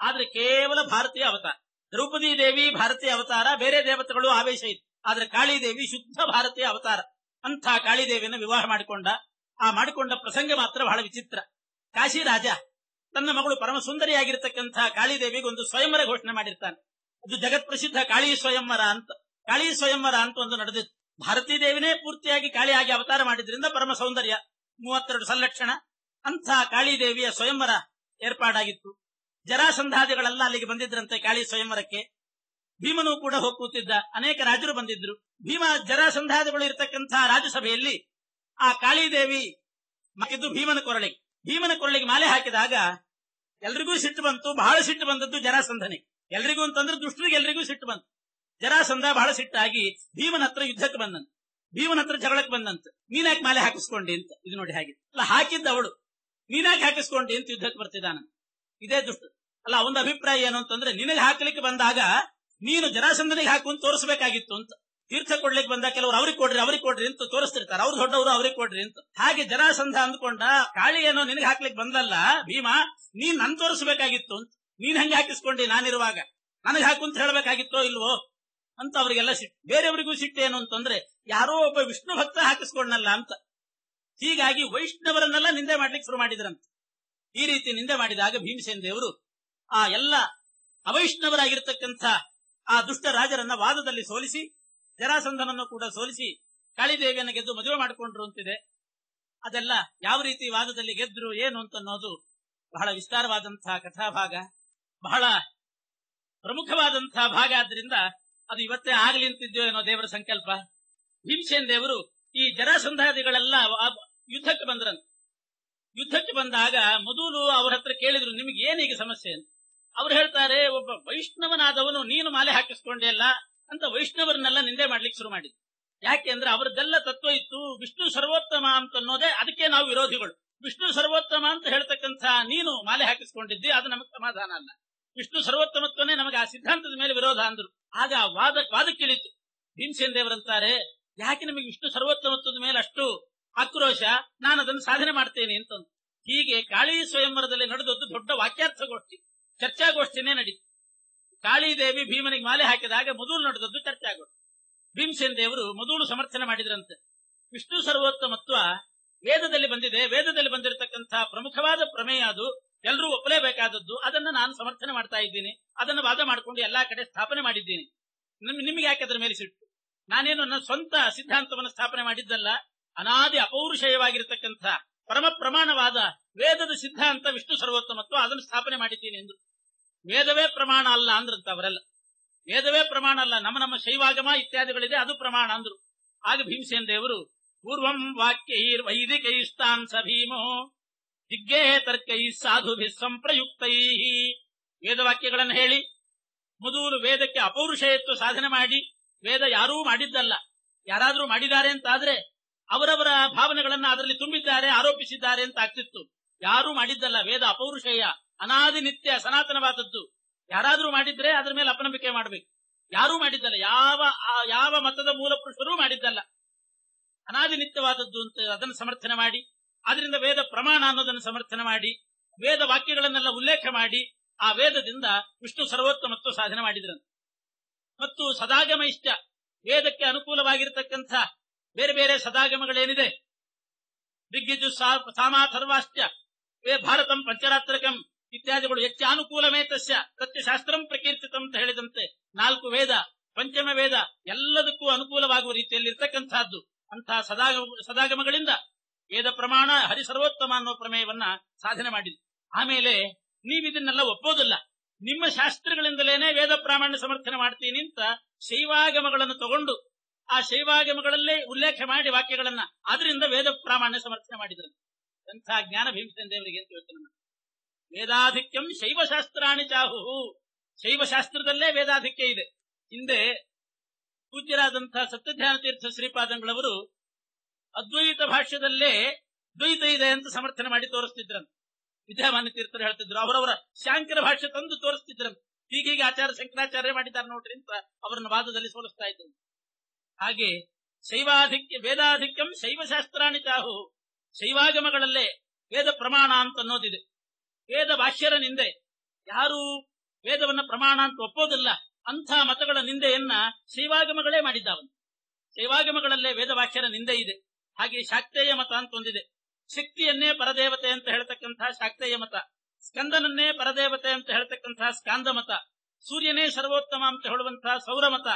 ಆದ್ರೆ ಕೇವಲ ಭಾರತೀಯ ಅವತಾರ. ದ್ರೌಪದಿ ದೇವಿ ಭಾರತೀಯ ಅವತಾರ, ಬೇರೆ ದೇವತೆಗಳು ಆವೇಶ ಇತ್ತು. ಆದ್ರೆ ಕಾಳಿದೇವಿ ಶುದ್ಧ ಭಾರತೀಯ ಅವತಾರ. ಅಂಥ ಕಾಳಿದೇವಿಯನ್ನು ವಿವಾಹ ಮಾಡಿಕೊಂಡ ಪ್ರಸಂಗ ಮಾತ್ರ ಬಹಳ ವಿಚಿತ್ರ. ಕಾಶಿ ರಾಜ ತನ್ನ ಮಗಳು ಪರಮ ಸುಂದರಿಯಾಗಿರ್ತಕ್ಕಂಥ ಕಾಳಿದೇವಿಗೆ ಒಂದು ಸ್ವಯಂವರ ಘೋಷಣೆ ಮಾಡಿರ್ತಾನೆ. ಅದು ಜಗತ್ ಪ್ರಸಿದ್ಧ ಕಾಳಿ ಸ್ವಯಂವರ ಅಂತ ಒಂದು ನಡೆದಿತ್ತು. ಭಾರತೀ ದೇವಿನೇ ಪೂರ್ತಿಯಾಗಿ ಕಾಳಿಯಾಗಿ ಅವತಾರ ಮಾಡಿದ್ರಿಂದ ಪರಮ ಸೌಂದರ್ಯ, 32 ಸಲ್ಲಕ್ಷಣ. ಅಂಥ ಕಾಳಿದೇವಿಯ ಸ್ವಯಂವರ ಏರ್ಪಾಡಾಗಿತ್ತು. ಜರಾಸಂಧಾದಿಗಳೆಲ್ಲ ಅಲ್ಲಿಗೆ ಬಂದಿದ್ರಂತೆ ಕಾಳಿ ಸ್ವಯಂವರಕ್ಕೆ. ಭೀಮನು ಕೂಡ ಹೋಗಿ ಕೂತಿದ್ದ. ಅನೇಕ ರಾಜರು ಬಂದಿದ್ರು. ಭೀಮ ಜರಾಸಂಧಾದಿಗಳು ಇರತಕ್ಕಂಥ ರಾಜಸಭೆಯಲ್ಲಿ ಆ ಕಾಳಿದೇವಿ ಇದು ಭೀಮನ ಕೊರಳಿಗೆ ಮಾಲೆ ಹಾಕಿದಾಗ ಎಲ್ರಿಗೂ ಸಿಟ್ಟು ಬಂತು. ಬಹಳ ಸಿಟ್ಟು ಬಂದದ್ದು ಜರಾಸಂಧನಿಗೆ. ಎಲ್ರಿಗೂ ಅಂತಂದ್ರೆ ದುಷ್ಟರಿಗೆ ಎಲ್ರಿಗೂ ಸಿಟ್ಟು ಬಂತು. ಜರಾಸಂಧ ಬಹಳ ಸಿಟ್ಟಾಗಿ ಭೀಮನ ಹತ್ರ ಯುದ್ಧಕ್ಕೆ ಬಂದಂತ, ಭೀಮನ ಹತ್ರ ಜಗಳಕ್ಕೆ ಬಂದಂತ. ನೀನ್ಯಾಕೆ ಮಾಲೆ ಹಾಕಿಸ್ಕೊಂಡಿ ಅಂತ. ಇದು ನೋಡಿ ಹಾಗೆ ಅಲ್ಲ, ಹಾಕಿದ್ದ ಅವಳು. ನೀನ್ಯಾಕೆ ಹಾಕಿಸ್ಕೊಂಡಿ ಅಂತ ಯುದ್ಧಕ್ಕೆ ಬರ್ತಿದ್ದಾನ. ಇದೇ ದುಷ್ಟ ಅಲ್ಲ. ಅವನ ಅಭಿಪ್ರಾಯ ಏನು ಅಂತಂದ್ರೆ, ನಿನಗೆ ಹಾಕ್ಲಿಕ್ಕೆ ಬಂದಾಗ ನೀನು ಜರಾಸಂಧನಿಗೆ ಹಾಕು ಅಂತ ತೋರಿಸಬೇಕಾಗಿತ್ತು ಅಂತ. ತೀರ್ಥ ಕೊಡ್ಲಿಕ್ಕೆ ಬಂದಾಗ ಕೆಲವರು ಅವ್ರಿಗೆ ಕೊಡ್ರಿ ಅಂತ ತೋರಿಸ್ತಿರ್ತಾರೆ. ಅವ್ರು ದೊಡ್ಡವರು ಅವ್ರಿಗೆ ಕೊಡ್ರಿ ಅಂತ. ಹಾಗೆ ಜರಾಸಂಧ ಅಂದ್ಕೊಂಡ, ಕಾಳಿ ಏನೋ ನಿನಗೆ ಹಾಕ್ಲಿಕ್ಕೆ ಬಂದಲ್ಲ ಭೀಮ, ನೀನ್ ನನ್ ತೋರಿಸಬೇಕಾಗಿತ್ತು ಅಂತ. ನೀನ್ ಹಂಗೆ ಹಾಕಿಸ್ಕೊಂಡಿ ನಾನಿರುವಾಗ, ನನಗೆ ಹಾಕು ಅಂತ ಹೇಳಬೇಕಾಗಿತ್ತೋ ಇಲ್ವೋ ಅಂತ ಅವರಿಗೆಲ್ಲ ಸಿಟ್ಟು. ಬೇರೆಯವರಿಗೂ ಸಿಟ್ಟೇನು ಅಂತಂದ್ರೆ, ಯಾರೋ ಒಬ್ಬ ವಿಷ್ಣು ಭಕ್ತ ಹಾಕಿಸ್ಕೊಂಡಲ್ಲ ಅಂತ. ಹೀಗಾಗಿ ವೈಷ್ಣವರನ್ನೆಲ್ಲ ನಿಂದೆ ಮಾಡ್ಲಿಕ್ಕೆ ಶುರು ಮಾಡಿದ್ರಂತ. ಈ ರೀತಿ ನಿಂದೆ ಮಾಡಿದಾಗ ಭೀಮಸೇನ ದೇವರು ಆ ಎಲ್ಲ ಅವೈಷ್ಣವರಾಗಿರ್ತಕ್ಕಂಥ ಆ ದುಷ್ಟ ರಾಜರನ್ನ ವಾದದಲ್ಲಿ ಸೋಲಿಸಿ, ಜರಾಸಂಧನನ್ನು ಕೂಡ ಸೋಲಿಸಿ ಕಾಳಿದೇವಿಯನ್ನು ಗೆದ್ದು ಮದುವೆ ಮಾಡಿಕೊಂಡ್ರು ಅಂತಿದೆ. ಅದೆಲ್ಲ ಯಾವ ರೀತಿ ವಾದದಲ್ಲಿ ಗೆದ್ರು ಏನು ಅಂತ ಅನ್ನೋದು ಬಹಳ ವಿಸ್ತಾರವಾದಂತಹ ಕಥಾಭಾಗ, ಬಹಳ ಪ್ರಮುಖವಾದಂತಹ ಭಾಗ. ಆದ್ರಿಂದ ಅದು ಇವತ್ತೇ ಆಗಲಿ ಅಂತಿದ್ಯೋ ಏನೋ ದೇವರ ಸಂಕಲ್ಪ. ಭೀಮಸೇನ ದೇವರು ಈ ಜರಾಸಂಧಾದಿಗಳೆಲ್ಲ ಯುದ್ಧಕ್ಕೆ ಬಂದ್ರಂತ. ಯುದ್ಧಕ್ಕೆ ಬಂದಾಗ ಮೊದಲು ಅವ್ರ ಹತ್ರ ಕೇಳಿದ್ರು, ನಿಮ್ಗೆ ಏನೀಗ ಸಮಸ್ಯೆ ಅಂತ. ಅವ್ರು ಹೇಳ್ತಾರೆ, ಒಬ್ಬ ವೈಷ್ಣವನಾದವನು ನೀನು ಮಾಲೆ ಹಾಕಿಸ್ಕೊಂಡೆ ಅಲ್ಲ ಅಂತ ವೈಷ್ಣವರನ್ನೆಲ್ಲ ನಿಂದೆ ಮಾಡ್ಲಿಕ್ಕೆ ಶುರು ಮಾಡಿದ್ರು. ಯಾಕೆ ಅಂದ್ರೆ ಅವರದ್ದೆಲ್ಲ ತತ್ವ ಇತ್ತು, ವಿಷ್ಣು ಸರ್ವೋತ್ತಮ ಅಂತ ಅನ್ನೋದೇ. ಅದಕ್ಕೆ ನಾವು ವಿರೋಧಿಗಳು. ವಿಷ್ಣು ಸರ್ವೋತ್ತಮ ಅಂತ ಹೇಳ್ತಕ್ಕಂಥ ನೀನು ಮಾಲೆ ಹಾಕಿಸ್ಕೊಂಡಿದ್ದಿ, ಅದು ನಮಗೆ ಸಮಾಧಾನ ಅಲ್ಲ. ವಿಷ್ಣು ಸರ್ವೋತ್ತಮತ್ವನೇ ನಮಗೆ ಆ ಸಿದ್ಧಾಂತದ ಮೇಲೆ ವಿರೋಧ ಅಂದ್ರು. ಆಗ ವಾದಕ್ಕಿಳಿತು. ಭೀಮಸೇನ ದೇವರಂತಾರೆ, ಯಾಕೆ ನಮಗೆ ವಿಷ್ಣು ಸರ್ವೋತ್ತಮತ್ವದ ಮೇಲೆ ಅಷ್ಟು ಆಕ್ರೋಶ, ನಾನು ಅದನ್ನು ಸಾಧನೆ ಮಾಡ್ತೇನೆ ಅಂತ. ಹೀಗೆ ಕಾಳಿ ಸ್ವಯಂವರದಲ್ಲಿ ನಡೆದದ್ದು ದೊಡ್ಡ ವಾಕ್ಯಾರ್ಥಗೋಷ್ಠಿ, ಚರ್ಚಾಗೋಷ್ಠಿನೇ ನಡೀತು. ಕಾಳಿದೇವಿ ಭೀಮನಿಗೆ ಮಾಲೆ ಹಾಕಿದಾಗ ಮೊದಲು ನಡೆದದ್ದು ಚರ್ಚಾಗೋಷ್ಠಿ. ಭೀಮಸೇನ ದೇವರು ಮೊದಲು ಸಮರ್ಥನೆ ಮಾಡಿದ್ರಂತೆ, ವಿಷ್ಣು ಸರ್ವೋತ್ತಮತ್ವ ವೇದದಲ್ಲಿ ಬಂದಿದೆ, ವೇದದಲ್ಲಿ ಬಂದಿರತಕ್ಕಂಥ ಪ್ರಮುಖವಾದ ಪ್ರಮೇಯ, ಅದು ಎಲ್ಲರೂ ಒಪ್ಪಲೇಬೇಕಾದದ್ದು. ಅದನ್ನ ನಾನು ಸಮರ್ಥನೆ ಮಾಡ್ತಾ ಇದ್ದೀನಿ, ಅದನ್ನು ವಾದ ಮಾಡಿಕೊಂಡು ಎಲ್ಲಾ ಕಡೆ ಸ್ಥಾಪನೆ ಮಾಡಿದ್ದೀನಿ. ನಿಮ್ಗೆ ಯಾಕೆ ಅದರ ಮೇಲೆ ಸಿಟ್ಟು? ನಾನೇನು ನನ್ನ ಸ್ವಂತ ಸಿದ್ಧಾಂತವನ್ನು ಸ್ಥಾಪನೆ ಮಾಡಿದ್ದಲ್ಲ, ಅನಾದಿ ಅಪೌರುಷೇಯವಾಗಿರತಕ್ಕಂಥ ಪರಮ ಪ್ರಮಾಣವಾದ ವೇದದ ಸಿದ್ಧಾಂತ ವಿಷ್ಣು ಸರ್ವೋತ್ತಮತ್ವ, ಅದನ್ನು ಸ್ಥಾಪನೆ ಮಾಡಿದ್ದೀನಿ ಎಂದು. ವೇದವೇ ಪ್ರಮಾಣ ಅಲ್ಲ ಅಂದ್ರಂತ ಅವರೆಲ್ಲ. ವೇದವೇ ಪ್ರಮಾಣ ಅಲ್ಲ, ನಮ್ಮ ಶೈವಾಗಮ ಇತ್ಯಾದಿಗಳಿದೆ, ಅದು ಪ್ರಮಾಣ ಅಂದ್ರು. ಆಗ ಭೀಮಸೇನ ದೇವರು, ಪೂರ್ವಂ ವಾಕ್ಯೈರ್ ವೈದಿಕೈಸ್ತಾನ್ ಸ ಭೀಮೋ ದಿಗ್ಗೇ ತರ್ಕೈ ಸಾಧುಭಿ ಸಂಪ್ರಯುಕ್ತೈ. ವೇದವಾಕ್ಯಗಳನ್ನು ಹೇಳಿ ಮೊದಲು ವೇದಕ್ಕೆ ಅಪೌರುಷೇಯತ್ವ ಸಾಧನೆ ಮಾಡಿ, ವೇದ ಯಾರೂ ಮಾಡಿದ್ದಲ್ಲ, ಯಾರಾದ್ರೂ ಮಾಡಿದ್ದಾರೆ ಅಂತಾದ್ರೆ ಅವರವರ ಭಾವನೆಗಳನ್ನ ಅದರಲ್ಲಿ ತುಂಬಿದ್ದಾರೆ, ಆರೋಪಿಸಿದ್ದಾರೆ ಅಂತ ಆಗ್ತಿತ್ತು. ಯಾರೂ ಮಾಡಿದ್ದಲ್ಲ. ವೇದ ಅಪೌರುಷೇಯ, ಅನಾದಿ ನಿತ್ಯ ಸನಾತನವಾದದ್ದು. ಯಾರಾದ್ರೂ ಮಾಡಿದ್ರೆ ಅದರ ಮೇಲೆ ಅಪನಂಬಿಕೆ ಮಾಡಬೇಕು. ಯಾರೂ ಮಾಡಿದ್ದಲ್ಲ, ಯಾವ ಮತದ ಮೂಲ ಪುರುಷರೂ ಮಾಡಿದ್ದಲ್ಲ. ಅನಾದಿ ನಿತ್ಯವಾದದ್ದು ಅಂತ ಅದನ್ನು ಸಮರ್ಥನೆ ಮಾಡಿ, ಅದರಿಂದ ವೇದ ಪ್ರಮಾಣ ಅನ್ನೋದನ್ನು ಸಮರ್ಥನೆ ಮಾಡಿ, ವೇದ ವಾಕ್ಯಗಳನ್ನೆಲ್ಲ ಉಲ್ಲೇಖ ಮಾಡಿ, ಆ ವೇದದಿಂದ ವಿಷ್ಣು ಸರ್ವೋತ್ತಮತ್ವ ಸಾಧನೆ ಮಾಡಿದ್ರಂತೆ. ಮತ್ತು ಸದಾಗಮ ಇಷ್ಟ, ವೇದಕ್ಕೆ ಅನುಕೂಲವಾಗಿರತಕ್ಕಂಥ ಬೇರೆ ಬೇರೆ ಸದಾಗಮಗಳೇನಿದೆ, ದಿಗ್ಗಜು ಸಾಮಾಥರ್ವಾಶ್ಚ ಭಾರತಂ ಪಂಚರಾತ್ರಕಂ ಇತ್ಯಾದಿಗಳು ಹೆಚ್ಚಾನುಕೂಲಮೇ ತಸ್ಯ ತತ್ವಶಾಸ್ತ್ರಂ ಪ್ರಕೀರ್ತಿತಂ ಅಂತ ಹೇಳಿದಂತೆ 4 ವೇದ, ಪಂಚಮ ವೇದ ಎಲ್ಲದಕ್ಕೂ ಅನುಕೂಲವಾಗುವ ರೀತಿಯಲ್ಲಿ ಇರ್ತಕ್ಕಂಥದ್ದು. ಅಂತಹ ಸದಾಗಮಗಳಿಂದ ವೇದ ಪ್ರಮಾಣ ಹರಿಸರ್ವೋತ್ತಮ ಅನ್ನೋ ಪ್ರಮೇಯವನ್ನ ಸಾಧನೆ ಮಾಡಿದ್ರು. ಆಮೇಲೆ ನೀವಿದನ್ನೆಲ್ಲ ಒಪ್ಪೋದಿಲ್ಲ, ನಿಮ್ಮ ಶಾಸ್ತ್ರಗಳಿಂದಲೇನೆ ವೇದ ಪ್ರಾಮಾಣ್ಯ ಸಮರ್ಥನೆ ಮಾಡ್ತೀನಿ ಅಂತ ಶೈವಾಗಮಗಳನ್ನು ತಗೊಂಡು ಆ ಶೈವಾಗಮಗಳಲ್ಲೇ ಉಲ್ಲೇಖ ಮಾಡಿ ವಾಕ್ಯಗಳನ್ನ, ಅದರಿಂದ ವೇದ ಪ್ರಾಮಾಣ್ಯ ಸಮರ್ಥನೆ ಮಾಡಿದ್ರು. ಎಂಥ ಜ್ಞಾನ ಭೀಮಸೇನ ದೇವರಿಗೆ ಅಂತ ಹೇಳ್ತಾರೆ. ವೇದಾಧಿಕ್ಯಂ ಶೈವಶಾಸ್ತ್ರಾಣಿ ಚಾಹು, ಶೈವಶಾಸ್ತ್ರದಲ್ಲೇ ವೇದಾಧಿಕ್ಯ ಇದೆ. ಹಿಂದೆ ಪೂಜ್ಯರಾದಂತಹ ಸತ್ಯಧ್ಯಾನ ತೀರ್ಥ ಶ್ರೀಪಾದಂಗಳವರು ಅದ್ವೈತ ಭಾಷ್ಯದಲ್ಲೇ ದ್ವೈತ ಇದೆ ಅಂತ ಸಮರ್ಥನೆ ಮಾಡಿ ತೋರಿಸ್ತಿದ್ರಂತ. ವಿದ್ಯಾಮಾನ್ಯ ತೀರ್ಥರು ಹೇಳ್ತಿದ್ರು, ಅವರವರ ಶಾಂಕರ ಭಾಷ್ಯ ತಂದು ತೋರಿಸ್ತಿದ್ರಂತ. ಹೀಗೆ ಆಚಾರ್ಯ ಶಂಕರಾಚಾರ್ಯ ಮಾಡಿದ್ದಾರೆ ನೋಡ್ರಿ ಅಂತ ಅವರನ್ನ ವಾದದಲ್ಲಿ ಸೋಲಿಸ್ತಾ ಇದ್ರು. ಹಾಗೆ ಶೈವಾಧಿಕ್ಯ ವೇದಾಧಿಕ್ಯಂ ಶೈವಶಾಸ್ತ್ರಾಣಿ ಚಾಹು, ಶೈವಾಗಮಗಳಲ್ಲೇ ವೇದ ಪ್ರಮಾಣ ಅಂತ ಅನ್ನೋದಿದೆ. ವೇದ ಭಾಷ್ಯರ ನಿಂದೆ ಯಾರು ವೇದವನ್ನ ಪ್ರಮಾಣ ಅಂತ ಒಪ್ಪೋದಿಲ್ಲ ಅಂಥ ಮತಗಳ ನಿಂದೆಯನ್ನ ಶೈವಾಗಮಗಳೇ ಮಾಡಿದ್ದಾವನು. ಶೈವಾಗಮಗಳಲ್ಲೇ ವೇದವಾಕ್ಯನ ನಿಂದೆ ಇದೆ. ಹಾಗೆ ಶಾಕ್ತೇಯ ಮತ ಅಂತ ಒಂದಿದೆ. ಶಕ್ತಿಯನ್ನೇ ಪರದೇವತೆ ಅಂತ ಹೇಳ್ತಕ್ಕಂತಹ ಶಾಕ್ತೇಯ ಮತ, ಸ್ಕಂದನನ್ನೇ ಪರದೇವತೆ ಅಂತ ಹೇಳ್ತಕ್ಕಂತಹ ಸ್ಕಾಂದ ಮತ, ಸೂರ್ಯನೇ ಸರ್ವೋತ್ತಮ ಅಂತ ಹೇಳುವಂತಹ ಸೌರಮತ,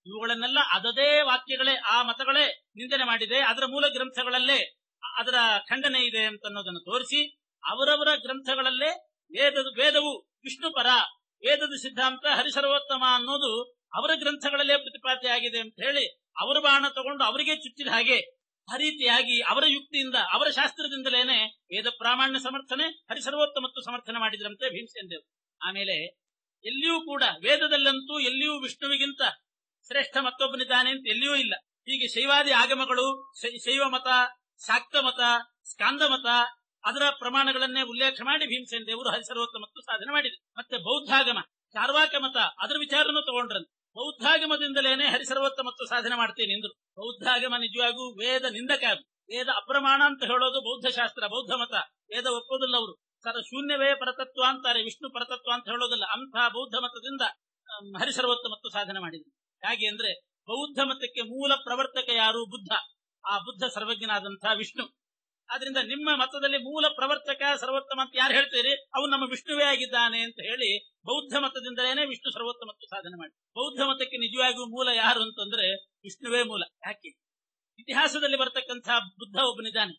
ಇವುಗಳನ್ನೆಲ್ಲ ಅದದೇ ವಾಕ್ಯಗಳೇ, ಆ ಮತಗಳೇ ನಿಂದನೆ ಮಾಡಿದೆ. ಅದರ ಮೂಲ ಗ್ರಂಥಗಳಲ್ಲೇ ಅದರ ಖಂಡನೆ ಇದೆ ಅಂತ ಅನ್ನೋದನ್ನು ತೋರಿಸಿ, ಅವರವರ ಗ್ರಂಥಗಳಲ್ಲೇ ವೇದವು ವಿಷ್ಣು ಪರ, ವೇದದ ಸಿದ್ಧಾಂತ ಹರಿಸರ್ವೋತ್ತಮ ಅನ್ನೋದು ಅವರ ಗ್ರಂಥಗಳಲ್ಲೇ ಪ್ರತಿಪಾದ್ಯ ಆಗಿದೆ ಅಂತ ಹೇಳಿ ಅವರ ಬಾಣ ತಗೊಂಡು ಅವರಿಗೆ ಚುಚ್ಚಿದ ಹಾಗೆ ಆ ರೀತಿಯಾಗಿ ಅವರ ಯುಕ್ತಿಯಿಂದ ಅವರ ಶಾಸ್ತ್ರದಿಂದಲೇನೆ ವೇದ ಪ್ರಾಮಾಣ್ಯ ಸಮರ್ಥನೆ ಹರಿಸರ್ವೋತ್ತಮತ್ವ ಸಮರ್ಥನೆ ಮಾಡಿದ್ರಂತೆ ಭೀಮಸೇನ ದೇವರು. ಆಮೇಲೆ ಎಲ್ಲಿಯೂ ಕೂಡ ವೇದದಲ್ಲಂತೂ ಎಲ್ಲಿಯೂ ವಿಷ್ಣುವಿಗಿಂತ ಶ್ರೇಷ್ಠ ಮತ್ತೊಬ್ಬನಿದ್ದಾನೆ ಅಂತ ಎಲ್ಲಿಯೂ ಇಲ್ಲ. ಹೀಗೆ ಶೈವಾದಿ ಆಗಮಗಳು, ಶೈವ ಮತ, ಶಾಕ್ತ ಮತ, ಸ್ಕಾಂದ ಮತ, ಅದರ ಪ್ರಮಾಣಗಳನ್ನೇ ಉಲ್ಲೇಖ ಮಾಡಿ ಭೀಮಸೇನ ದೇವರು ಹರಿಸರ್ವೋತ್ತಮತ್ವ ಸಾಧನೆ ಮಾಡಿದೆ. ಮತ್ತೆ ಬೌದ್ಧಾಗಮ, ಚಾರ್ವಾಕ ಮತ, ಅದರ ವಿಚಾರನೂ ತಗೊಂಡ್ರಂತೆ. ಬೌದ್ಧಾಗಮದಿಂದಲೇನೆ ಹರಿಸರ್ವೋತ್ತಮತ್ವ ಸಾಧನೆ ಮಾಡ್ತೇನೆ ಎಂದ್ರು. ಬೌದ್ಧಾಗಮ ನಿಜವಾಗೂ ವೇದ ನಿಂದಕ. ವೇದ ಅಪ್ರಮಾಣ ಅಂತ ಹೇಳೋದು ಬೌದ್ಧ ಶಾಸ್ತ್ರ, ಬೌದ್ಧ ಮತ. ವೇದ ಒಪ್ಪೋದಿಲ್ಲ ಅವರು. ಶೂನ್ಯವೇ ಪರತತ್ವ ಅಂತಾರೆ, ವಿಷ್ಣು ಪರತತ್ವ ಅಂತ ಹೇಳೋದಿಲ್ಲ. ಅಂಥ ಬೌದ್ಧ ಮತದಿಂದ ಹರಿಸರ್ವೋತ್ತಮತ್ವ ಸಾಧನೆ ಮಾಡಿದ್ರು. ಹಾಗೆ ಅಂದ್ರೆ ಬೌದ್ಧ ಮತಕ್ಕೆ ಮೂಲ ಪ್ರವರ್ತಕ ಯಾರು? ಬುದ್ಧ. ಆ ಬುದ್ಧ ಸರ್ವಜ್ಞನಾದಂತಹ ವಿಷ್ಣು. ಆದ್ರಿಂದ ನಿಮ್ಮ ಮತದಲ್ಲಿ ಮೂಲ ಪ್ರವರ್ತಕ ಸರ್ವೋತ್ತಮ ಅಂತ ಯಾರು ಹೇಳ್ತೀರಿ, ಅವನು ನಮ್ಮ ವಿಷ್ಣುವೇ ಆಗಿದ್ದಾನೆ ಅಂತ ಹೇಳಿ ಬೌದ್ಧ ಮತದಿಂದಲೇ ವಿಷ್ಣು ಸರ್ವೋತ್ತಮತ್ವ ಸಾಧನೆ ಮಾಡಿ. ಬೌದ್ಧ ಮತಕ್ಕೆ ನಿಜವಾಗಿಯೂ ಮೂಲ ಯಾರು ಅಂತಂದ್ರೆ ವಿಷ್ಣುವೇ ಮೂಲ. ಯಾಕೆ? ಇತಿಹಾಸದಲ್ಲಿ ಬರ್ತಕ್ಕಂತಹ ಬುದ್ಧ ಒಬ್ಬನಿದ್ದಾನೆ.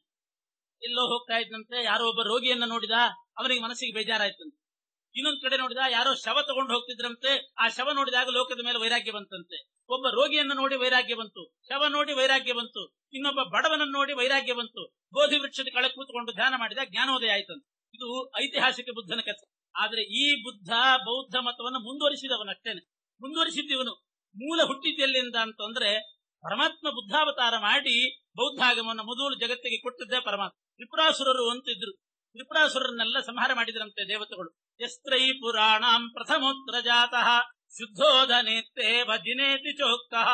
ಎಲ್ಲೋ ಹೋಗ್ತಾ ಇದ್ದಂತೆ, ಯಾರೋ ಒಬ್ಬ ರೋಗಿಯನ್ನ ನೋಡಿದ, ಅವನಿಗೆ ಮನಸ್ಸಿಗೆ ಬೇಜಾರಾಯ್ತಂತೆ. ಇನ್ನೊಂದ್ ಕಡೆ ನೋಡಿದ, ಯಾರೋ ಶವ ತಗೊಂಡು ಹೋಗ್ತಿದ್ರಂತೆ, ಆ ಶವ ನೋಡಿದಾಗ ಲೋಕದ ಮೇಲೆ ವೈರಾಗ್ಯ ಬಂತಂತೆ. ಒಬ್ಬ ರೋಗಿಯನ್ನು ನೋಡಿ ವೈರಾಗ್ಯ ಬಂತು, ಶವ ನೋಡಿ ವೈರಾಗ್ಯ ಬಂತು, ಇನ್ನೊಬ್ಬ ಬಡವನನ್ನು ನೋಡಿ ವೈರಾಗ್ಯ ಬಂತು. ಬೋಧಿ ವೃಕ್ಷದ ಕಳೆ ಕೂತ್ಕೊಂಡು ಧ್ಯಾನ ಮಾಡಿದ, ಜ್ಞಾನೋದಯ ಆಯ್ತಂತೆ. ಇದು ಐತಿಹಾಸಿಕ ಬುದ್ಧನ ಕಥೆ. ಆದ್ರೆ ಈ ಬುದ್ಧ ಬೌದ್ಧ ಮತವನ್ನು ಮುಂದುವರಿಸಿದವನಷ್ಟೇನೆ. ಮುಂದುವರಿಸಿದ್ದವನು ಮೂಲ ಹುಟ್ಟಿದ್ದೆಲ್ಲಿಂದ ಅಂತಂದ್ರೆ ಪರಮಾತ್ಮ ಬುದ್ಧಾವತಾರ ಮಾಡಿ ಬೌದ್ಧಾಗಮವನ್ನು ಮೊದಲು ಜಗತ್ತಿಗೆ ಕೊಟ್ಟಿದ್ದೇ ಪರಮಾತ್ಮ. ತ್ರಿಪುರಾಸುರರು ಅಂತಿದ್ರು. ತ್ರಿಪುರಾಸುರನ್ನೆಲ್ಲ ಸಂಹಾರ ಮಾಡಿದ್ರಂತೆ ದೇವತೆಗಳು. ಯಸ್ತ್ರೈ ಪುರಾಣಾಂ ಪ್ರಥಮೋತ್ರ ಜಾತಃ ಶುದ್ಧೋಧನೇತ್ತೇ ಭಜಿನೇತಿ ಚೋಕ್ತಃ.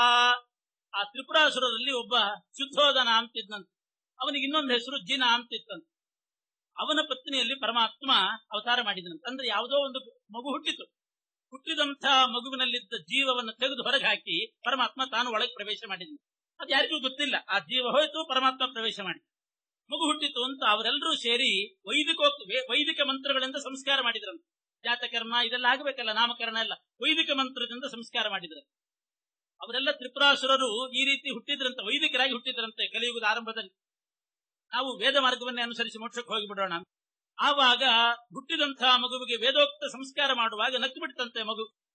ಆ ತ್ರಿಪುರಾಸುರರಲ್ಲಿ ಒಬ್ಬ ಶುದ್ಧೋಧನ ಅಂತಿದ್ನಂತೆ. ಅವನಿಗೆ ಇನ್ನೊಂದು ಹೆಸರು ಜಿನ ಅಂತಿತ್ತಂತೆ. ಅವನ ಪತ್ನಿಯಲ್ಲಿ ಪರಮಾತ್ಮ ಅವತಾರ ಮಾಡಿದನಂತೆ. ಅಂದ್ರೆ ಯಾವುದೋ ಒಂದು ಮಗು ಹುಟ್ಟಿತು. ಹುಟ್ಟಿದಂಥ ಮಗುವಿನಲ್ಲಿದ್ದ ಜೀವವನ್ನು ತೆಗೆದು ಹೊರಗೆ ಹಾಕಿ ಪರಮಾತ್ಮ ತಾನು ಒಳಗೆ ಪ್ರವೇಶ ಮಾಡಿದನು. ಅದು ಯಾರಿಗೂ ಗೊತ್ತಿಲ್ಲ. ಆ ಜೀವ ಹೋಯ್ತು, ಪರಮಾತ್ಮ ಪ್ರವೇಶ ಮಾಡಿ ಮಗು ಹುಟ್ಟಿತು ಅಂತ ಅವರೆಲ್ಲರೂ ಸೇರಿ ವೈದಿಕ ಮಂತ್ರಗಳಿಂದ ಸಂಸ್ಕಾರ ಮಾಡಿದ್ರಂತೆ. ಜಾತಕರ್ಮ ಇದೆಲ್ಲ ಆಗಬೇಕಲ್ಲ, ನಾಮಕರಣ ಎಲ್ಲ ವೈದಿಕ ಮಂತ್ರದಿಂದ ಸಂಸ್ಕಾರ ಮಾಡಿದ್ರು. ಅವರೆಲ್ಲ ತ್ರಿಪುರಾಸುರರು ಈ ರೀತಿ ಹುಟ್ಟಿದ್ರಂತೆ, ವೈದಿಕರಾಗಿ ಹುಟ್ಟಿದ್ರಂತೆ. ಕಲಿಯುಗದ ಆರಂಭದಲ್ಲಿ ನಾವು ವೇದ ಮಾರ್ಗವನ್ನೇ ಅನುಸರಿಸಿ ಮೋಕ್ಷಕ್ಕೆ ಹೋಗಿಬಿಡೋಣ. ಆವಾಗ ಹುಟ್ಟಿದಂತಹ ಮಗುವಿಗೆ ವೇದೋಕ್ತ ಸಂಸ್ಕಾರ ಮಾಡುವಾಗ ನಕ್ಕು ಬಿಡ್ತಂತೆ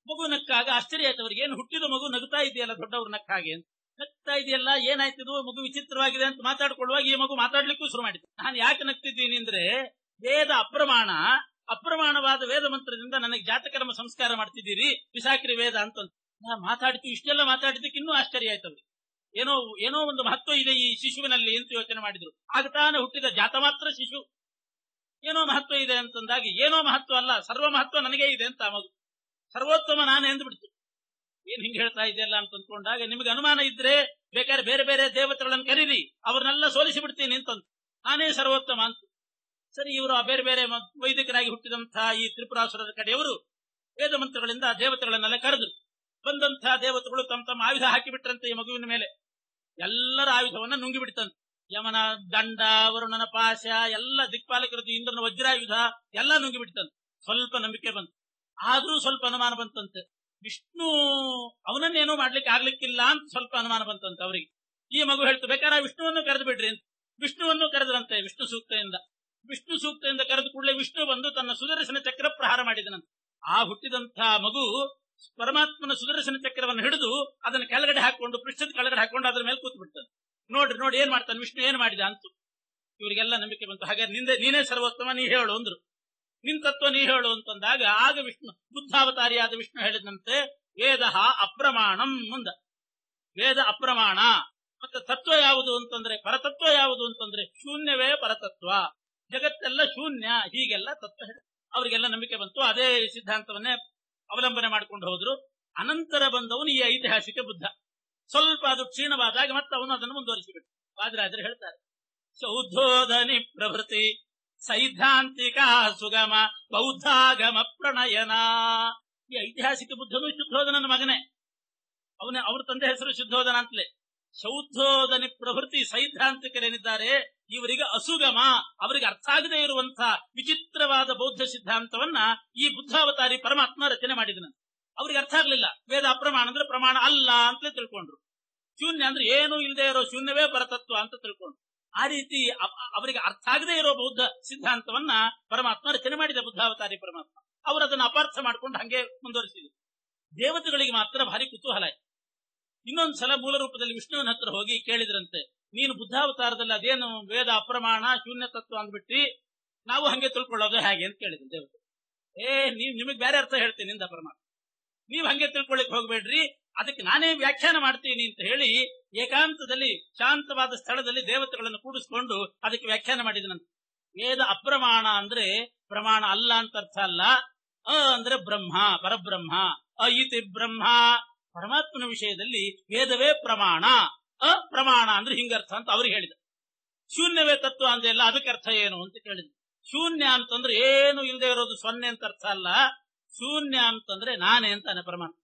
ಮಗು ನಕ್ಕಾಗ ಆಶ್ಚರ್ಯ ಆಯ್ತು ಅವರಿಗೆ. ಏನು ಹುಟ್ಟಿದ ಮಗು ನಗುತ್ತಾ ಇದೆಯಲ್ಲ, ದೊಡ್ಡವ್ರು ನಕ್ಕ ಹಾಗೆ ನಗ್ತಾ ಇದೆಯಲ್ಲ, ಏನಾಯ್ತಿದು ಮಗು ವಿಚಿತ್ರವಾಗಿದೆ ಅಂತ ಮಾತಾಡ್ಕೊಳ್ಳುವಾಗ ಈ ಮಗು ಮಾತಾಡ್ಲಿಕ್ಕೂ ಶುರು ಮಾಡಿದೆ. ನಾನು ಯಾಕೆ ನಗ್ತಿದ್ದೀನಿ ಅಂದ್ರೆ ವೇದ ಅಪ್ರಮಾಣವಾದ ವೇದ ಮಂತ್ರದಿಂದ ನನಗೆ ಜಾತಕರ್ಮ ಸಂಸ್ಕಾರ ಮಾಡ್ತಿದ್ದೀರಿ, ವಿಸಾಕ್ರಿ ವೇದ ಅಂತ ಮಾತಾಡಿತು. ಇಷ್ಟೆಲ್ಲ ಮಾತಾಡಿದ್ದಕ್ಕೆ ಇನ್ನೂ ಆಶ್ಚರ್ಯ ಆಯ್ತು ಅವ್ರಿಗೆ. ಏನೋ ಒಂದು ಮಹತ್ವ ಇದೆ ಈ ಶಿಶುವಿನಲ್ಲಿ ಅಂತ ಯೋಚನೆ ಮಾಡಿದ್ರು. ಆಗ ತಾನೇ ಹುಟ್ಟಿದ ಜಾತ ಮಾತ್ರ ಶಿಶು, ಏನೋ ಮಹತ್ವ ಇದೆ ಅಂತಂದಾಗ ಏನೋ ಮಹತ್ವ ಅಲ್ಲ, ಸರ್ವ ಮಹತ್ವ ನನಗೆ ಇದೆ ಅಂತ ಆ ಮಗು. ಸರ್ವೋತ್ತಮ ನಾನೇ ಅಂದ್ಬಿಡ್ತು. ಏನ್ ಹಿಂಗ್ ಹೇಳ್ತಾ ಇದೆಯಲ್ಲ ಅಂತ ಅಂದ್ಕೊಂಡಾಗ, ನಿಮಗೆ ಅನುಮಾನ ಇದ್ರೆ ಬೇಕಾದ್ರೆ ಬೇರೆ ಬೇರೆ ದೇವತೆಗಳನ್ನು ಕರೀರಿ, ಅವ್ರನ್ನೆಲ್ಲ ಸೋಲಿಸಿ ಬಿಡ್ತೀನಿ ಅಂತಂದು ನಾನೇ ಸರ್ವೋತ್ತಮ ಅಂತ. ಸರಿ, ಇವರು ಆ ಬೇರೆ ಬೇರೆ ವೈದಿಕರಾಗಿ ಹುಟ್ಟಿದಂತಹ ಈ ತ್ರಿಪುರಾಸುರರ ಕಡೆಯವರು ವೇದ ಮಂತ್ರಗಳಿಂದ ದೇವತೆಗಳನ್ನೆಲ್ಲ ಕರೆದ್ರು. ಬಂದಂತಹ ದೇವತೆಗಳು ತಮ್ಮ ಆಯುಧ ಹಾಕಿಬಿಟ್ರಂತೆ ಈ ಮಗುವಿನ ಮೇಲೆ. ಎಲ್ಲರ ಆಯುಧವನ್ನ ನುಂಗಿಬಿಡ್ತಂತೆ. ಯಮನ ದಂಡ, ವರುಣನ ಪಾಶ, ಎಲ್ಲ ದಿಕ್ಪಾಲಕರದ್ದು, ಇಂದ್ರನ ವಜ್ರಾಯುಧ ಎಲ್ಲ ನುಂಗಿಬಿಡ್ತಂತೆ. ಸ್ವಲ್ಪ ನಂಬಿಕೆ ಬಂತು. ಆದ್ರೂ ಸ್ವಲ್ಪ ಅನುಮಾನ ಬಂತಂತೆ. ವಿಷ್ಣು ಅವನನ್ನೇನೋ ಮಾಡ್ಲಿಕ್ಕೆ ಆಗ್ಲಿಕ್ಕಿಲ್ಲ ಅಂತ ಸ್ವಲ್ಪ ಅನುಮಾನ ಬಂತಂತೆ ಅವರಿಗೆ. ಈ ಮಗು ಹೇಳ್ತು, ಬೇಕಾದ್ರೆ ವಿಷ್ಣುವನ್ನು ಕರೆದು ಬಿಡ್ರಿ ಅಂತ. ವಿಷ್ಣುವನ್ನು ಕರೆದ್ರಂತೆ ವಿಷ್ಣು ಸೂಕ್ತದಿಂದ ಕರೆದ ಕೂಡಲೇ ವಿಷ್ಣು ಬಂದು ತನ್ನ ಸುದರ್ಶನ ಚಕ್ರ ಪ್ರಹಾರ ಮಾಡಿದನಂತೆ. ಆ ಹುಟ್ಟಿದಂತಹ ಮಗು ಪರಮಾತ್ಮನ ಸುದರ್ಶನ ಚಕ್ರವನ್ನು ಹಿಡಿದು ಅದನ್ನ ಕೆಳಗಡೆ ಹಾಕೊಂಡು, ಪೃಷ್ಠದ ಕೆಳಗಡೆ ಹಾಕೊಂಡು ಅದ್ರ ಮೇಲೆ ಕೂತ್ ಬಿಡ್ತಾನೆ. ನೋಡಿ ಏನ್ ಮಾಡ್ತಾನೆ ವಿಷ್ಣು, ಏನ್ ಮಾಡಿದ ಅಂತ ಇವರಿಗೆಲ್ಲ ನಂಬಿಕೆ ಬಂತು. ಹಾಗಾದ್ರೆ ನೀನೇ ಸರ್ವೋತ್ತಮ, ನೀ ಹೇಳು ಅಂದ್ರು. ನಿನ್ ತತ್ವ ನೀ ಹೇಳು ಅಂತಂದಾಗ ಆಗ ವಿಷ್ಣು ಬುದ್ಧಾವತಾರಿಯಾದ ವಿಷ್ಣು ಹೇಳಿದಂತೆ, ವೇದ ಅಪ್ರಮಾಣಂ ಮುಂದ. ವೇದ ಅಪ್ರಮಾಣ. ಮತ್ತೆ ತತ್ವ ಯಾವುದು ಅಂತಂದ್ರೆ, ಪರತತ್ವ ಯಾವುದು ಅಂತಂದ್ರೆ ಶೂನ್ಯವೇ ಪರತತ್ವ, ಜಗತ್ತೆಲ್ಲ ಶೂನ್ಯ, ಹೀಗೆಲ್ಲ ತತ್ವ ಅವರಿಗೆಲ್ಲ ನಂಬಿಕೆ ಬಂತು. ಅದೇ ಸಿದ್ಧಾಂತವನ್ನೇ ಅವಲಂಬನೆ ಮಾಡ್ಕೊಂಡು ಹೋದ್ರು. ಅನಂತರ ಬಂದವನು ಈ ಐತಿಹಾಸಿಕ ಬುದ್ಧ. ಸ್ವಲ್ಪ ಅದು ಕ್ಷೀಣವಾದಾಗ ಮತ್ತೆ ಅವನು ಅದನ್ನು ಮುಂದುವರಿಸಿಬಿಟ್ಟು ವಾದಿರಾಜರು ಹೇಳ್ತಾರೆ, ಶೌದ್ಧೋಧನಿ ಪ್ರಭೃತಿ ಸೈದ್ಧಾಂತಿಕ ಸುಗಮ ಬೌದ್ಧಾಗಮ ಪ್ರಣಯನ. ಈ ಐತಿಹಾಸಿಕ ಬುದ್ಧನು ಶುದ್ಧೋಧನನ ಮಗನೇ. ಅವ್ರ ತಂದೆ ಹೆಸರು ಶುದ್ಧೋಧನ ಅಂತಲೇ. ಶೌದ್ಧೋಧನಿ ಪ್ರವೃತ್ತಿ ಸೈದ್ಧಾಂತಿಕರೇನಿದ್ದಾರೆ ಇವರಿಗೆ ಅಸುಗಮ, ಅವರಿಗೆ ಅರ್ಥ ಆಗದೇ ಇರುವಂತಹ ವಿಚಿತ್ರವಾದ ಬೌದ್ಧ ಸಿದ್ಧಾಂತವನ್ನ ಈ ಬುದ್ಧಾವತಾರಿ ಪರಮಾತ್ಮ ರಚನೆ ಮಾಡಿದನು. ಅವ್ರಿಗೆ ಅರ್ಥ ಆಗ್ಲಿಲ್ಲ. ವೇದ ಅಪ್ರಮಾಣ ಅಂದ್ರೆ ಪ್ರಮಾಣ ಅಲ್ಲ ಅಂತಲೇ ತಿಳ್ಕೊಂಡ್ರು. ಶೂನ್ಯ ಅಂದ್ರೆ ಏನು ಇಲ್ಲದೆ ಇರೋ ಶೂನ್ಯವೇ ಪರತತ್ವ ಅಂತ ತಿಳ್ಕೊಂಡ್ರು. ಆ ರೀತಿ ಅವರಿಗೆ ಅರ್ಥ ಆಗದೇ ಇರೋ ಬೌದ್ಧ ಸಿದ್ಧಾಂತವನ್ನ ಪರಮಾತ್ಮ ರಚನೆ ಮಾಡಿದ ಬುದ್ಧಾವತಾರಿ ಪರಮಾತ್ಮ. ಅವರು ಅದನ್ನು ಅಪಾರ್ಥ ಮಾಡ್ಕೊಂಡು ಹಂಗೆ ಮುಂದುವರಿಸಿದ್ರು. ದೇವತೆಗಳಿಗೆ ಮಾತ್ರ ಭಾರಿ ಕುತೂಹಲ ಆಯ್ತು. ಇನ್ನೊಂದ್ಸಲ ಮೂಲ ರೂಪದಲ್ಲಿ ವಿಷ್ಣುವಿನ ಹತ್ರ ಹೋಗಿ ಕೇಳಿದ್ರಂತೆ, ನೀನು ಬುದ್ಧಾವತಾರದಲ್ಲಿ ಅದೇನು ವೇದ ಅಪ್ರಮಾಣ ಶೂನ್ಯ ತತ್ವ ಅಂದ್ಬಿಟ್ಟಿ, ನಾವು ಹಂಗೆ ತಿಳ್ಕೊಳ್ಳೋದು ಹೇಗೆ ಅಂತ ಕೇಳಿದ್ರು ದೇವತೆ. ನಿಮಗ್ ಬೇರೆ ಅರ್ಥ ಹೇಳ್ತೀನಿ ಇಂದ ಪರಮಾತ್ಮ, ನೀವ್ ಹಂಗೆ ತಿಳ್ಕೊಳ್ಳಿಕ್ ಹೋಗ್ಬೇಡ್ರಿ, ಅದಕ್ಕೆ ನಾನೇ ವ್ಯಾಖ್ಯಾನ ಮಾಡ್ತೀನಿ ಅಂತ ಹೇಳಿ ಏಕಾಂತದಲ್ಲಿ ಶಾಂತವಾದ ಸ್ಥಳದಲ್ಲಿ ದೇವತೆಗಳನ್ನು ಕೂಡಿಸ್ಕೊಂಡು ಅದಕ್ಕೆ ವ್ಯಾಖ್ಯಾನ ಮಾಡಿದನಂತೆ. ವೇದ ಅಪ್ರಮಾಣ ಅಂದ್ರೆ ಪ್ರಮಾಣ ಅಲ್ಲ ಅಂತ ಅರ್ಥ ಅಲ್ಲ. ಅಂದ್ರೆ ಬ್ರಹ್ಮ, ಪರಬ್ರಹ್ಮ. ಇತಿ ಬ್ರಹ್ಮ, ಪರಮಾತ್ಮನ ವಿಷಯದಲ್ಲಿ ವೇದವೇ ಪ್ರಮಾಣ, ಅಪ್ರಮಾಣ ಅಂದ್ರೆ ಹಿಂಗರ್ಥ ಅಂತ ಅವ್ರಿಗೆ ಹೇಳಿದ. ಶೂನ್ಯವೇ ತತ್ವ ಅಂದೆಲ್ಲ ಅದಕ್ಕೆ ಅರ್ಥ ಏನು ಅಂತ ಕೇಳಿದ್ರು. ಶೂನ್ಯ ಅಂತಂದ್ರೆ ಏನು ಇಲ್ಲದೆ ಇರೋದು ಸೊನ್ನೆ ಅಂತ ಅರ್ಥ ಅಲ್ಲ. ಶೂನ್ಯ ಅಂತಂದ್ರೆ ನಾನೇ ಅಂತಾನೆ ಪರಮಾತ್ಮ.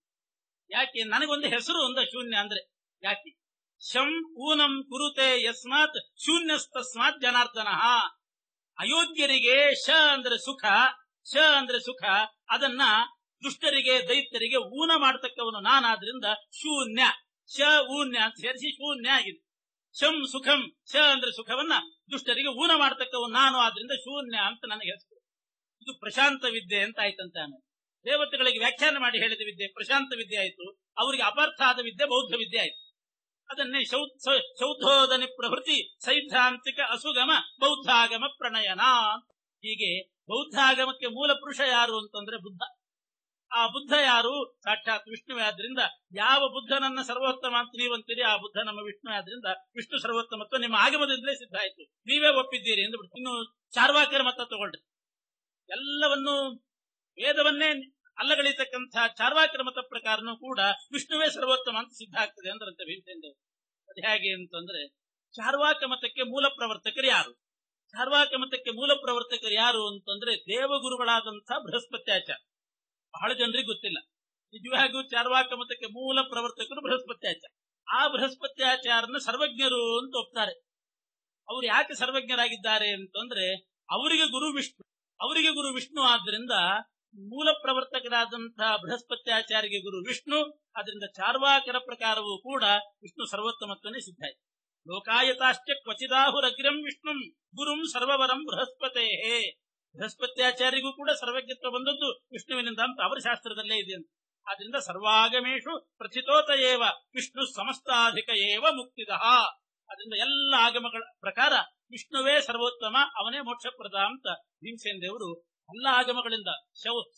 ಯಾಕೆ ನನಗೊಂದು ಹೆಸರು ಒಂದ ಶೂನ್ಯ ಅಂದ್ರೆ ಯಾಕೆ? ಶಂ ಊನಂ ಕುರುತೆ ಯಸ್ಮಾತ್ ಶೂನ್ಯಸ್ತಸ್ಮಾತ್ ಜನಾರ್ದನ. ಅಯೋಗ್ಯರಿಗೆ ಶ ಅಂದ್ರೆ ಸುಖ, ಶ ಅಂದ್ರೆ ಸುಖ, ಅದನ್ನ ದುಷ್ಟರಿಗೆ ದೈತ್ಯರಿಗೆ ಊನ ಮಾಡತಕ್ಕವನು ನಾನಾದ್ರಿಂದ ಶೂನ್ಯ, ಶ ಊನ್ಯ ಅಂತ ಸೇರಿಸಿ ಶೂನ್ಯ ಆಗಿದೆ. ಶಂ ಸುಖಂ, ಶ ಅಂದ್ರೆ ಸುಖವನ್ನ ದುಷ್ಟರಿಗೆ ಊನ ಮಾಡತಕ್ಕವನು ನಾನು, ಆದ್ರಿಂದ ಶೂನ್ಯ ಅಂತ ನನಗೆ ಹೆಸರು. ಇದು ಪ್ರಶಾಂತ ವಿದ್ಯೆ ಅಂತ ಆಯ್ತಂತೆ. ಆಮೇಲೆ ದೇವತೆಗಳಿಗೆ ವ್ಯಾಖ್ಯಾನ ಮಾಡಿ ಹೇಳಿದ ವಿದ್ಯೆ ಪ್ರಶಾಂತ ವಿದ್ಯೆ ಆಯ್ತು, ಅವರಿಗೆ ಅಪಾರ್ಥ ಆದ ವಿದ್ಯೆ ಬೌದ್ಧ ವಿದ್ಯೆ ಆಯ್ತು. ಅದನ್ನೇ ಶೌದ್ಧೋಧನಿ ಪ್ರವೃತ್ತಿ ಸೈದ್ಧಾಂತಿಕ ಅಸುಗಮ ಬೌದ್ಧಾಗಮ ಪ್ರಣಯನ. ಹೀಗೆ ಬೌದ್ಧಾಗಮಕ್ಕೆ ಮೂಲ ಪುರುಷ ಯಾರು ಅಂತಂದ್ರೆ ಬುದ್ಧ. ಆ ಬುದ್ಧ ಯಾರು? ಸಾಕ್ಷಾತ್ ವಿಷ್ಣುವೇ. ಆದ್ರಿಂದ ಯಾವ ಬುದ್ಧನನ್ನ ಸರ್ವೋತ್ತಮ ಅಂತ ನೀವಂತೀರಿ, ಆ ಬುದ್ಧ ನಮ್ಮ ವಿಷ್ಣುವೇ. ಆದ್ರಿಂದ ವಿಷ್ಣು ಸರ್ವೋತ್ತಮತ್ವ ನಿಮ್ಮ ಆಗಮದಿಂದಲೇ ಸಿದ್ಧ ಆಯ್ತು, ನೀವೇ ಒಪ್ಪಿದ್ದೀರಿ ಎಂದು ಬಿಟ್ಟು. ಇನ್ನು ಚಾರ್ವಾಕರ ಮತ ತಗೊಳ್ರಿ. ಎಲ್ಲವನ್ನೂ ವೇದವನ್ನೇ ಅಲ್ಲಗಳಿತಕ್ಕಂಥ ಚಾರ್ವಾಕರ ಮತ ಪ್ರಕಾರನೂ ಕೂಡ ವಿಷ್ಣುವೇ ಸರ್ವೋತ್ತಮ ಅಂತ ಸಿದ್ಧ ಆಗ್ತದೆ ಅಂದ್ರಂತೆ ಭೀಮಸೇನ. ಅದು ಹೇಗೆ ಅಂತಂದ್ರೆ, ಚಾರ್ವಾಕ ಮತಕ್ಕೆ ಮೂಲ ಪ್ರವರ್ತಕರು ಯಾರು? ಚಾರ್ವಾಕ ಮತಕ್ಕೆ ಮೂಲ ಪ್ರವರ್ತಕರು ಯಾರು ಅಂತಂದ್ರೆ ದೇವಗುರುಗಳಾದಂಥ ಬೃಹಸ್ಪತ್ಯಾಚಾರ್ಯ. ಬಹಳ ಜನರಿಗೆ ಗೊತ್ತಿಲ್ಲ. ನಿಜವಾಗಿಯೂ ಚಾರ್ವಾಕ ಮತಕ್ಕೆ ಮೂಲ ಪ್ರವರ್ತಕರು ಬೃಹಸ್ಪತ್ಯಾಚಾರ್ಯ. ಆ ಬೃಹಸ್ಪತ್ಯಾಚಾರ್ಯನ ಸರ್ವಜ್ಞರು ಅಂತ ಒಪ್ತಾರೆ. ಅವ್ರು ಯಾಕೆ ಸರ್ವಜ್ಞರಾಗಿದ್ದಾರೆ ಅಂತಂದ್ರೆ ಅವರಿಗೆ ಗುರು ವಿಷ್ಣು ಆದ್ರಿಂದ ಮೂಲ ಪ್ರವರ್ತಕರಾದಂತಹ ಬೃಹಸ್ಪತ್ಯಾಚಾರ್ಯಗೆ ಗುರು ವಿಷ್ಣು. ಆದ್ರಿಂದ ಚಾರ್ವಾಕರ ಪ್ರಕಾರವೂ ಕೂಡ ವಿಷ್ಣು ಸರ್ವೋತ್ತಮತ್ವನೇ ಸಿದ್ಧ ಆಯ್ತು. ಲೋಕಾಯತಾಶ್ಚ ಕ್ವಚಿದಾಹುರಗ್ರಂ ವಿಷ್ಣುಂ ಗುರುಂ ಸರ್ವವರಂ ಬೃಹಸ್ಪತೇ. ಬೃಹಸ್ಪತ್ಯಾಚಾರ್ಯಗೂ ಕೂಡ ಸರ್ವಜ್ಞತ್ವ ಬಂದದ್ದು ವಿಷ್ಣುವಿನಿಂದ ಅಂತ ಅವರ ಶಾಸ್ತ್ರದಲ್ಲೇ ಇದೆ ಅಂತ. ಆದ್ರಿಂದ ಸರ್ವಾಗಮೇಶು ಪ್ರಥಿತೋತ ಏವ ವಿಷ್ಣು ಸಮಸ್ತಾಧಿಕ ಏವ ಮುಕ್ತಿದಃ. ಅದರಿಂದ ಎಲ್ಲ ಆಗಮಗಳ ಪ್ರಕಾರ ವಿಷ್ಣುವೇ ಸರ್ವೋತ್ತಮ, ಅವನೇ ಮೋಕ್ಷಪ್ರದ ಅಂತ ಭೀಮಸೇನ ದೇವರು ಎಲ್ಲ ಆಗಮಗಳಿಂದ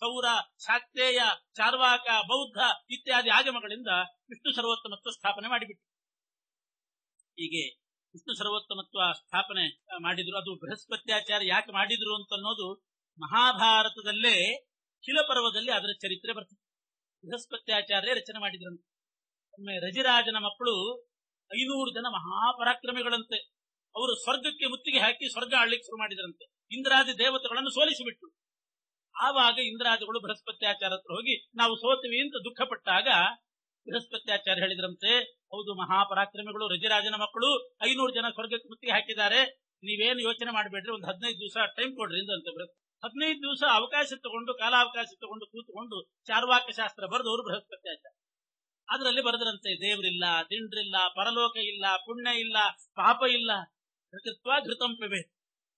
ಸೌರ, ಶಾಕ್ತೇಯ, ಚಾರ್ವಾಕ, ಬೌದ್ಧ ಇತ್ಯಾದಿ ಆಗಮಗಳಿಂದ ವಿಷ್ಣು ಸರ್ವೋತ್ತಮತ್ವ ಸ್ಥಾಪನೆ ಮಾಡಿಬಿಟ್ಟು ಹೀಗೆ ವಿಷ್ಣು ಸರ್ವೋತ್ತಮತ್ವ ಸ್ಥಾಪನೆ ಮಾಡಿದ್ರು. ಅದು ಬೃಹಸ್ಪತ್ಯಾಚಾರ್ಯ ಯಾಕೆ ಮಾಡಿದ್ರು ಅಂತ ಅನ್ನೋದು ಮಹಾಭಾರತದಲ್ಲೇ ಶಿಲಪರ್ವದಲ್ಲಿ ಅದರ ಚರಿತ್ರೆ ಬರ್ತದೆ. ಬೃಹಸ್ಪತ್ಯಾಚಾರ್ಯ ರಚನೆ ಮಾಡಿದ್ರಂತೆ. ಒಮ್ಮೆ ರಜಿರಾಜನ ಮಕ್ಕಳು 500 ಜನ ಮಹಾಪರಾಕ್ರಮಿಗಳಂತೆ. ಅವರು ಸ್ವರ್ಗಕ್ಕೆ ಮುತ್ತಿಗೆ ಹಾಕಿ ಸ್ವರ್ಗ ಆಳ್ಲಿಕ್ಕೆ ಶುರು ಮಾಡಿದ್ರಂತೆ. ಇಂದ್ರಾದಿ ದೇವತೆಗಳನ್ನು ಸೋಲಿಸಿಬಿಟ್ರು. ಆವಾಗ ಇಂದ್ರಾದಿಗಳು ಬೃಹಸ್ಪತ್ಯಾಚಾರ್ಯ ಹತ್ರ ಹೋಗಿ ನಾವು ಸೋತಿವಿ ಅಂತ ದುಃಖಪಟ್ಟಾಗ ಬೃಹಸ್ಪತ್ಯಾಚಾರ್ಯ ಹೇಳಿದ್ರಂತೆ, ಹೌದು ಮಹಾಪರಾಕ್ರಮಿಗಳು ರಜಿರಾಜನ ಮಕ್ಕಳು 500 ಜನ ಸ್ವರ್ಗಕ್ಕೆ ಮುತ್ತಿಗೆ ಹಾಕಿದ್ದಾರೆ, ನೀವೇನು ಯೋಚನೆ ಮಾಡಬೇಡ್ರಿ, ಒಂದು 15 ದಿವಸ ಟೈಮ್ ಕೊಡ್ರಿ ಅಂತ. 15 ದಿವಸ ಅವಕಾಶ ತಗೊಂಡು ಕಾಲಾವಕಾಶ ತಗೊಂಡು ಕೂತ್ಕೊಂಡು ಚಾರ್ವಾಕ ಶಾಸ್ತ್ರ ಬರೆದವರು ಬೃಹಸ್ಪತ್ಯಾಚಾರ್ಯ. ಅದರಲ್ಲಿ ಬರೆದ್ರಂತೆ, ದೇವರಿಲ್ಲ, ದಿಂಡ್ರಿಲ್ಲ, ಪರಲೋಕ ಇಲ್ಲ, ಪುಣ್ಯ ಇಲ್ಲ, ಪಾಪ ಇಲ್ಲ, ಘೃತತ್ವ ಘೃತಂ ಪಿಬೇತ್.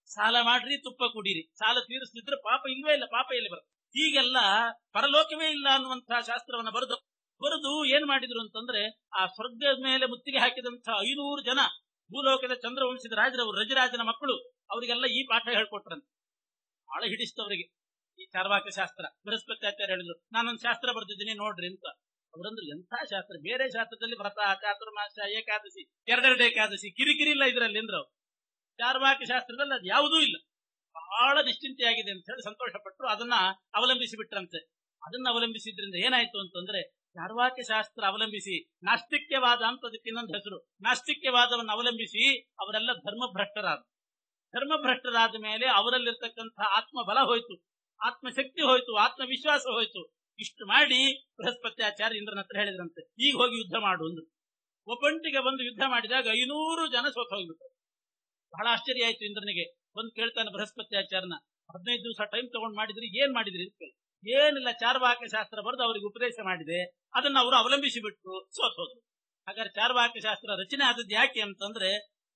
ಸಾಲ ಮಾಡ್ರಿ, ತುಪ್ಪ ಕುಡೀರಿ, ಸಾಲ ತೀರಿಸ್ತಿದ್ರೆ ಪಾಪ ಇಲ್ವೇ ಇಲ್ಲ, ಪಾಪ ಎಲ್ಲಿ ಬರುತ್ತೆ, ಹೀಗೆಲ್ಲ ಪರಲೋಕವೇ ಇಲ್ಲ ಅನ್ನುವಂತಹ ಶಾಸ್ತ್ರವನ್ನ ಬರೆದು ಏನ್ ಮಾಡಿದ್ರು ಅಂತಂದ್ರೆ, ಆ ಸ್ವರ್ಗದ ಮೇಲೆ ಮುತ್ತಿಗೆ ಹಾಕಿದಂತಹ 500 ಜನ ಭೂಲೋಕದ ಚಂದ್ರವಂಶದ ರಾಜರವರು ರಜರಾಜನ ಮಕ್ಕಳು, ಅವರಿಗೆಲ್ಲ ಈ ಪಾಠ ಹೇಳ್ಕೊಟ್ರಂತೆ. ಬಹಳ ಹಿಡಿಸ್ತವರಿಗೆ ಈ ಚಾರ್ವಾಕ ಶಾಸ್ತ್ರ. ಬೃಹಸ್ಪತ್ಯಾಚಾರ್ಯ ಹೇಳಿದ್ರು, ನಾನೊಂದು ಶಾಸ್ತ್ರ ಬರ್ತಿದ್ದೀನಿ ನೋಡ್ರಿ ಅಂತ. ಅವರಂದ್ರು, ಎಂಥ ಶಾಸ್ತ್ರ? ಬೇರೆ ಶಾಸ್ತ್ರದಲ್ಲಿ ವ್ರತ, ಚಾತುರ್ಮಾಸ, ಏಕಾದಶಿ, 2 ಏಕಾದಶಿ, ಕಿರಿಕಿರಿ ಇಲ್ಲ ಇದರಲ್ಲಿ ಅಂದ್ರು. ಚಾರ್ವಾಕ ಶಾಸ್ತ್ರದಲ್ಲಿ ಅದು ಯಾವುದೂ ಇಲ್ಲ, ಬಹಳ ನಿಶ್ಚಿಂತೆಯಾಗಿದೆ ಅಂತ ಹೇಳಿ ಸಂತೋಷಪಟ್ಟರು. ಅದನ್ನ ಅವಲಂಬಿಸಿ ಬಿಟ್ರಂತೆ. ಅದನ್ನ ಅವಲಂಬಿಸಿದ್ರಿಂದ ಏನಾಯ್ತು ಅಂತಂದ್ರೆ, ಚಾರ್ವಾಕ ಶಾಸ್ತ್ರ ಅವಲಂಬಿಸಿ ನಾಸ್ತಿಕ್ಯವಾದ ಅಂತ ಅದಕ್ಕೆ ಇನ್ನೊಂದು ಹೆಸರು. ನಾಸ್ತಿಕ್ಯವಾದವನ್ನು ಅವಲಂಬಿಸಿ ಅವರೆಲ್ಲ ಧರ್ಮಭ್ರಷ್ಟರಾದ ಮೇಲೆ ಅವರಲ್ಲಿರ್ತಕ್ಕಂಥ ಆತ್ಮಬಲ ಹೋಯ್ತು, ಆತ್ಮಶಕ್ತಿ ಹೋಯ್ತು, ಆತ್ಮವಿಶ್ವಾಸ ಹೋಯ್ತು. ಇಷ್ಟು ಮಾಡಿ ಬೃಹಸ್ಪತ್ಯಾಚಾರ್ಯ ಇಂದ್ರನ ಹತ್ರ ಹೇಳಿದ್ರಂತೆ, ಈಗ ಹೋಗಿ ಯುದ್ಧ ಮಾಡು ಅಂದ್ರು. ಒಬ್ಬಂಟಿಗೆ ಬಂದು ಯುದ್ಧ ಮಾಡಿದಾಗ 500 ಜನ ಸೋತು ಹೋಗ್ಬಿಟ್ರು. ಬಹಳ ಆಶ್ಚರ್ಯ ಆಯ್ತು ಇಂದ್ರನಿಗೆ. ಬಂದು ಕೇಳ್ತಾನೆ ಬೃಹಸ್ಪತ್ಯಾಚಾರ್ಯನ, 15 ದಿವಸ ಟೈಮ್ ತಗೊಂಡು ಮಾಡಿದ್ರಿ, ಏನ್ ಮಾಡಿದ್ರಿ ಅಂತ ಕೇಳಿ. ಏನಿಲ್ಲ, ಚಾರ್ವಾಕ ಶಾಸ್ತ್ರ ಬರೆದು ಅವರಿಗೆ ಉಪದೇಶ ಮಾಡಿದೆ, ಅದನ್ನ ಅವರು ಅವಲಂಬಿಸಿ ಬಿಟ್ಟು ಸೋತ್ ಹೋದ್ರು. ಹಾಗಾದ್ರೆ ಚಾರ್ವಾಕ ಶಾಸ್ತ್ರ ರಚನೆ ಆದದ್ದು ಯಾಕೆ ಅಂತಂದ್ರೆ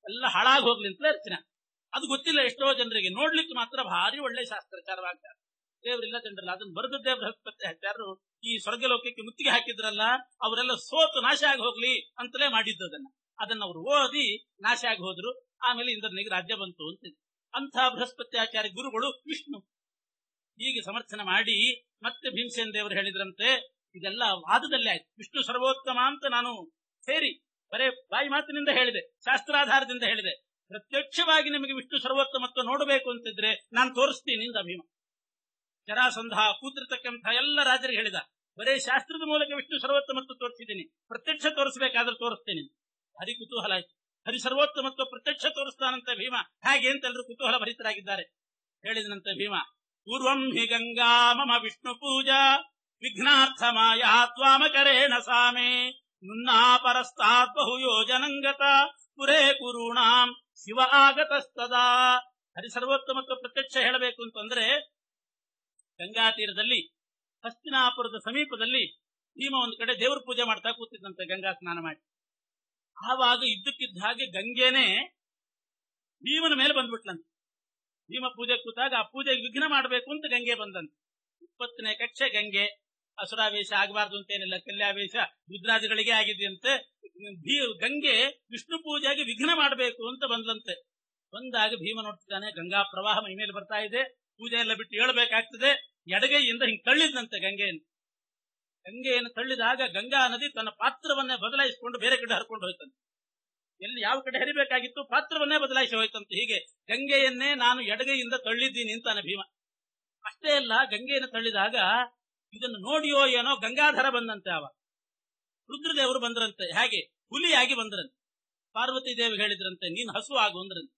ಎಲ್ಲ ಹಾಳಾಗಿ ಹೋಗ್ಲಿ ಅಂತಲೇ ರಚನೆ. ಅದು ಗೊತ್ತಿಲ್ಲ ಎಷ್ಟೋ ಜನರಿಗೆ. ನೋಡ್ಲಿಕ್ಕೆ ಮಾತ್ರ ಭಾರಿ ಒಳ್ಳೆ ಶಾಸ್ತ್ರ ಚಾರ್ವಾಕ. ದೇವರಿಲ್ಲ ಜನರಲ್ಲ, ಅದನ್ನ ಬರೆದದ್ದೇ ಬೃಹಸ್ಪತ್ಯಾಚಾರ್ಯರು. ಈ ಸ್ವರ್ಗಲೋಕಕ್ಕೆ ಮುತ್ತಿಗೆ ಹಾಕಿದ್ರಲ್ಲ, ಅವರೆಲ್ಲ ಸೋತು ನಾಶ ಆಗಿ ಹೋಗ್ಲಿ ಅಂತಲೇ ಮಾಡಿದ್ದು. ಅದನ್ನ ಅವರು ಓದಿ ನಾಶ ಆಗಿ ಹೋದ್ರು. ಆಮೇಲೆ ಇಂದ್ರನಿಗೆ ರಾಜ್ಯ ಬಂತು ಅಂತ. ಅಂಥ ಬೃಹಸ್ಪತ್ಯಾಚಾರ್ಯ ಗುರುಗಳು ವಿಷ್ಣು. ಹೀಗೆ ಸಮರ್ಥನೆ ಮಾಡಿ ಮತ್ತೆ ಭೀಮಸೇನ ದೇವರು ಹೇಳಿದ್ರಂತೆ, ಇದೆಲ್ಲ ವಾದದಲ್ಲೇ ಆಯ್ತು. ವಿಷ್ಣು ಸರ್ವೋತ್ತಮ ಅಂತ ನಾನು ಸೇರಿ ಬರೇ ಬಾಯಿ ಮಾತಿನಿಂದ ಹೇಳಿದೆ, ಶಾಸ್ತ್ರಾಧಾರದಿಂದ ಹೇಳಿದೆ. ಪ್ರತ್ಯಕ್ಷವಾಗಿ ನಿಮಗೆ ವಿಷ್ಣು ಸರ್ವೋತ್ತಮತ್ವ ನೋಡಬೇಕು ಅಂತಿದ್ರೆ ನಾನು ತೋರಿಸ್ತೀನಿ ಇಂದ ಭೀಮ. ಜರಾಸಂಧ ಕೂತಿರ್ತಕ್ಕಂಥ ಎಲ್ಲ ರಾಜರಿಗೆ ಹೇಳಿದ, ಬರೇ ಶಾಸ್ತ್ರದ ಮೂಲಕ ವಿಷ್ಣು ಸರ್ವೋತ್ತಮತ್ವ ತೋರಿಸಿದ್ದೀನಿ, ಪ್ರತ್ಯಕ್ಷ ತೋರಿಸಬೇಕಾದ್ರೆ ತೋರಿಸ್ತೇನೆ. ಹರಿ ಕುತೂಹಲ ಆಯ್ತು. ಹರಿ ಸರ್ವೋತ್ತಮತ್ವ ಪ್ರತ್ಯಕ್ಷ ತೋರಿಸ್ತಾನಂತ ಭೀಮ. ಹಾಗೆ ಅಂತ ಎಲ್ಲರೂ ಕುತೂಹಲ ಭರಿತರಾಗಿದ್ದಾರೆ. ಹೇಳಿದನಂತೆ ಭೀಮ, ಪೂರ್ವಂ ಹಿ ಗಂಗಾ ಮಮ ವಿಷ್ಣು ಪೂಜಾ ವಿಘ್ನಾರ್ಥ ಮಾಯಾ ತ್ವಾಮಕರೇಣ ಸಾಮೆ ನುನ್ನಾ ಪರಸ್ತಾತ್ ಬಹು ಯೋಜನಂಗತ ಪುರೇ ಕುರುಣಾಂ ಶಿವ ಆಗತಸ್ತದಾ. ಹರಿ ಸರ್ವೋತ್ತಮತ್ವ ಪ್ರತ್ಯಕ್ಷ ಹೇಳಬೇಕು ಅಂತಂದ್ರೆ ಗಂಗಾ ತೀರದಲ್ಲಿ ಹಸ್ತಿನಾಪುರದ ಸಮೀಪದಲ್ಲಿ ಭೀಮ ಒಂದು ಕಡೆ ದೇವರ ಪೂಜೆ ಮಾಡ್ತಾ ಕೂತಿದ್ದಂತೆ, ಗಂಗಾ ಸ್ನಾನ ಮಾಡಿ. ಆವಾಗ ಇದ್ದಕ್ಕಿದ್ದ ಹಾಗೆ ಗಂಗೆನೇ ಭೀಮನ ಮೇಲೆ ಬಂದ್ಬಿಟ್ಲಂತೆ. ಭೀಮ ಪೂಜೆ ಕೂತಾಗ ಆ ಪೂಜೆಗೆ ವಿಘ್ನ ಮಾಡಬೇಕು ಅಂತ ಗಂಗೆ ಬಂದಂತೆ. 20ನೇ ಕಕ್ಷೆ ಗಂಗೆ. ಅಸುರಾವೇಶ ಆಗಬಾರ್ದು ಅಂತೇನಿಲ್ಲ, ಕಲ್ಯಾವೇಶ ರುದ್ರಾದಿಗಳಿಗೆ ಆಗಿದ್ದಂತೆ. ಗಂಗೆ ವಿಷ್ಣು ಪೂಜೆಗೆ ವಿಘ್ನ ಮಾಡಬೇಕು ಅಂತ ಬಂದಂತೆ. ಬಂದಾಗ ಭೀಮ ನೋಡ್ತಿದ್ದಾನೆ, ಗಂಗಾ ಪ್ರವಾಹ ಮೈ ಮೇಲೆ ಬರ್ತಾ ಇದೆ, ಪೂಜೆ ಎಲ್ಲ ಬಿಟ್ಟು ಹೇಳಬೇಕಾಗ್ತದೆ. ಎಡಗೈಯಿಂದ ಹಿಂಗೆ ತಳ್ಳಿದಂತೆ ಗಂಗೆಯನ್ನು ತಳ್ಳಿದಾಗ ಗಂಗಾ ನದಿ ತನ್ನ ಪಾತ್ರವನ್ನೇ ಬದಲಾಯಿಸಿಕೊಂಡು ಬೇರೆ ಕಡೆ ಹರ್ಕೊಂಡು ಹೋಯ್ತಂತೆ. ಎಲ್ಲಿ ಯಾವ ಕಡೆ ಹರಿಬೇಕಾಗಿತ್ತು ಪಾತ್ರವನ್ನೇ ಬದಲಾಯಿಸಿ ಹೋಯ್ತಂತೆ. ಹೀಗೆ ಗಂಗೆಯನ್ನೇ ನಾನು ಎಡಗೈಯಿಂದ ತಳ್ಳಿದ್ದೀನಿ ಅಂತಾನೆ ಭೀಮ. ಅಷ್ಟೇ ಅಲ್ಲ, ಗಂಗೆಯನ್ನು ತಳ್ಳಿದಾಗ ಇದನ್ನು ನೋಡಿಯೋ ಏನೋ ಗಂಗಾಧರ ಬಂದಂತೆ. ರುದ್ರದೇವರು ಬಂದ್ರಂತೆ. ಹಾಗೆ ಹುಲಿಯಾಗಿ ಬಂದ್ರಂತೆ. ಪಾರ್ವತಿ ದೇವಿ ಹೇಳಿದ್ರಂತೆ, ನೀನ್ ಹಸು ಆಗು ಅಂದ್ರಂತೆ.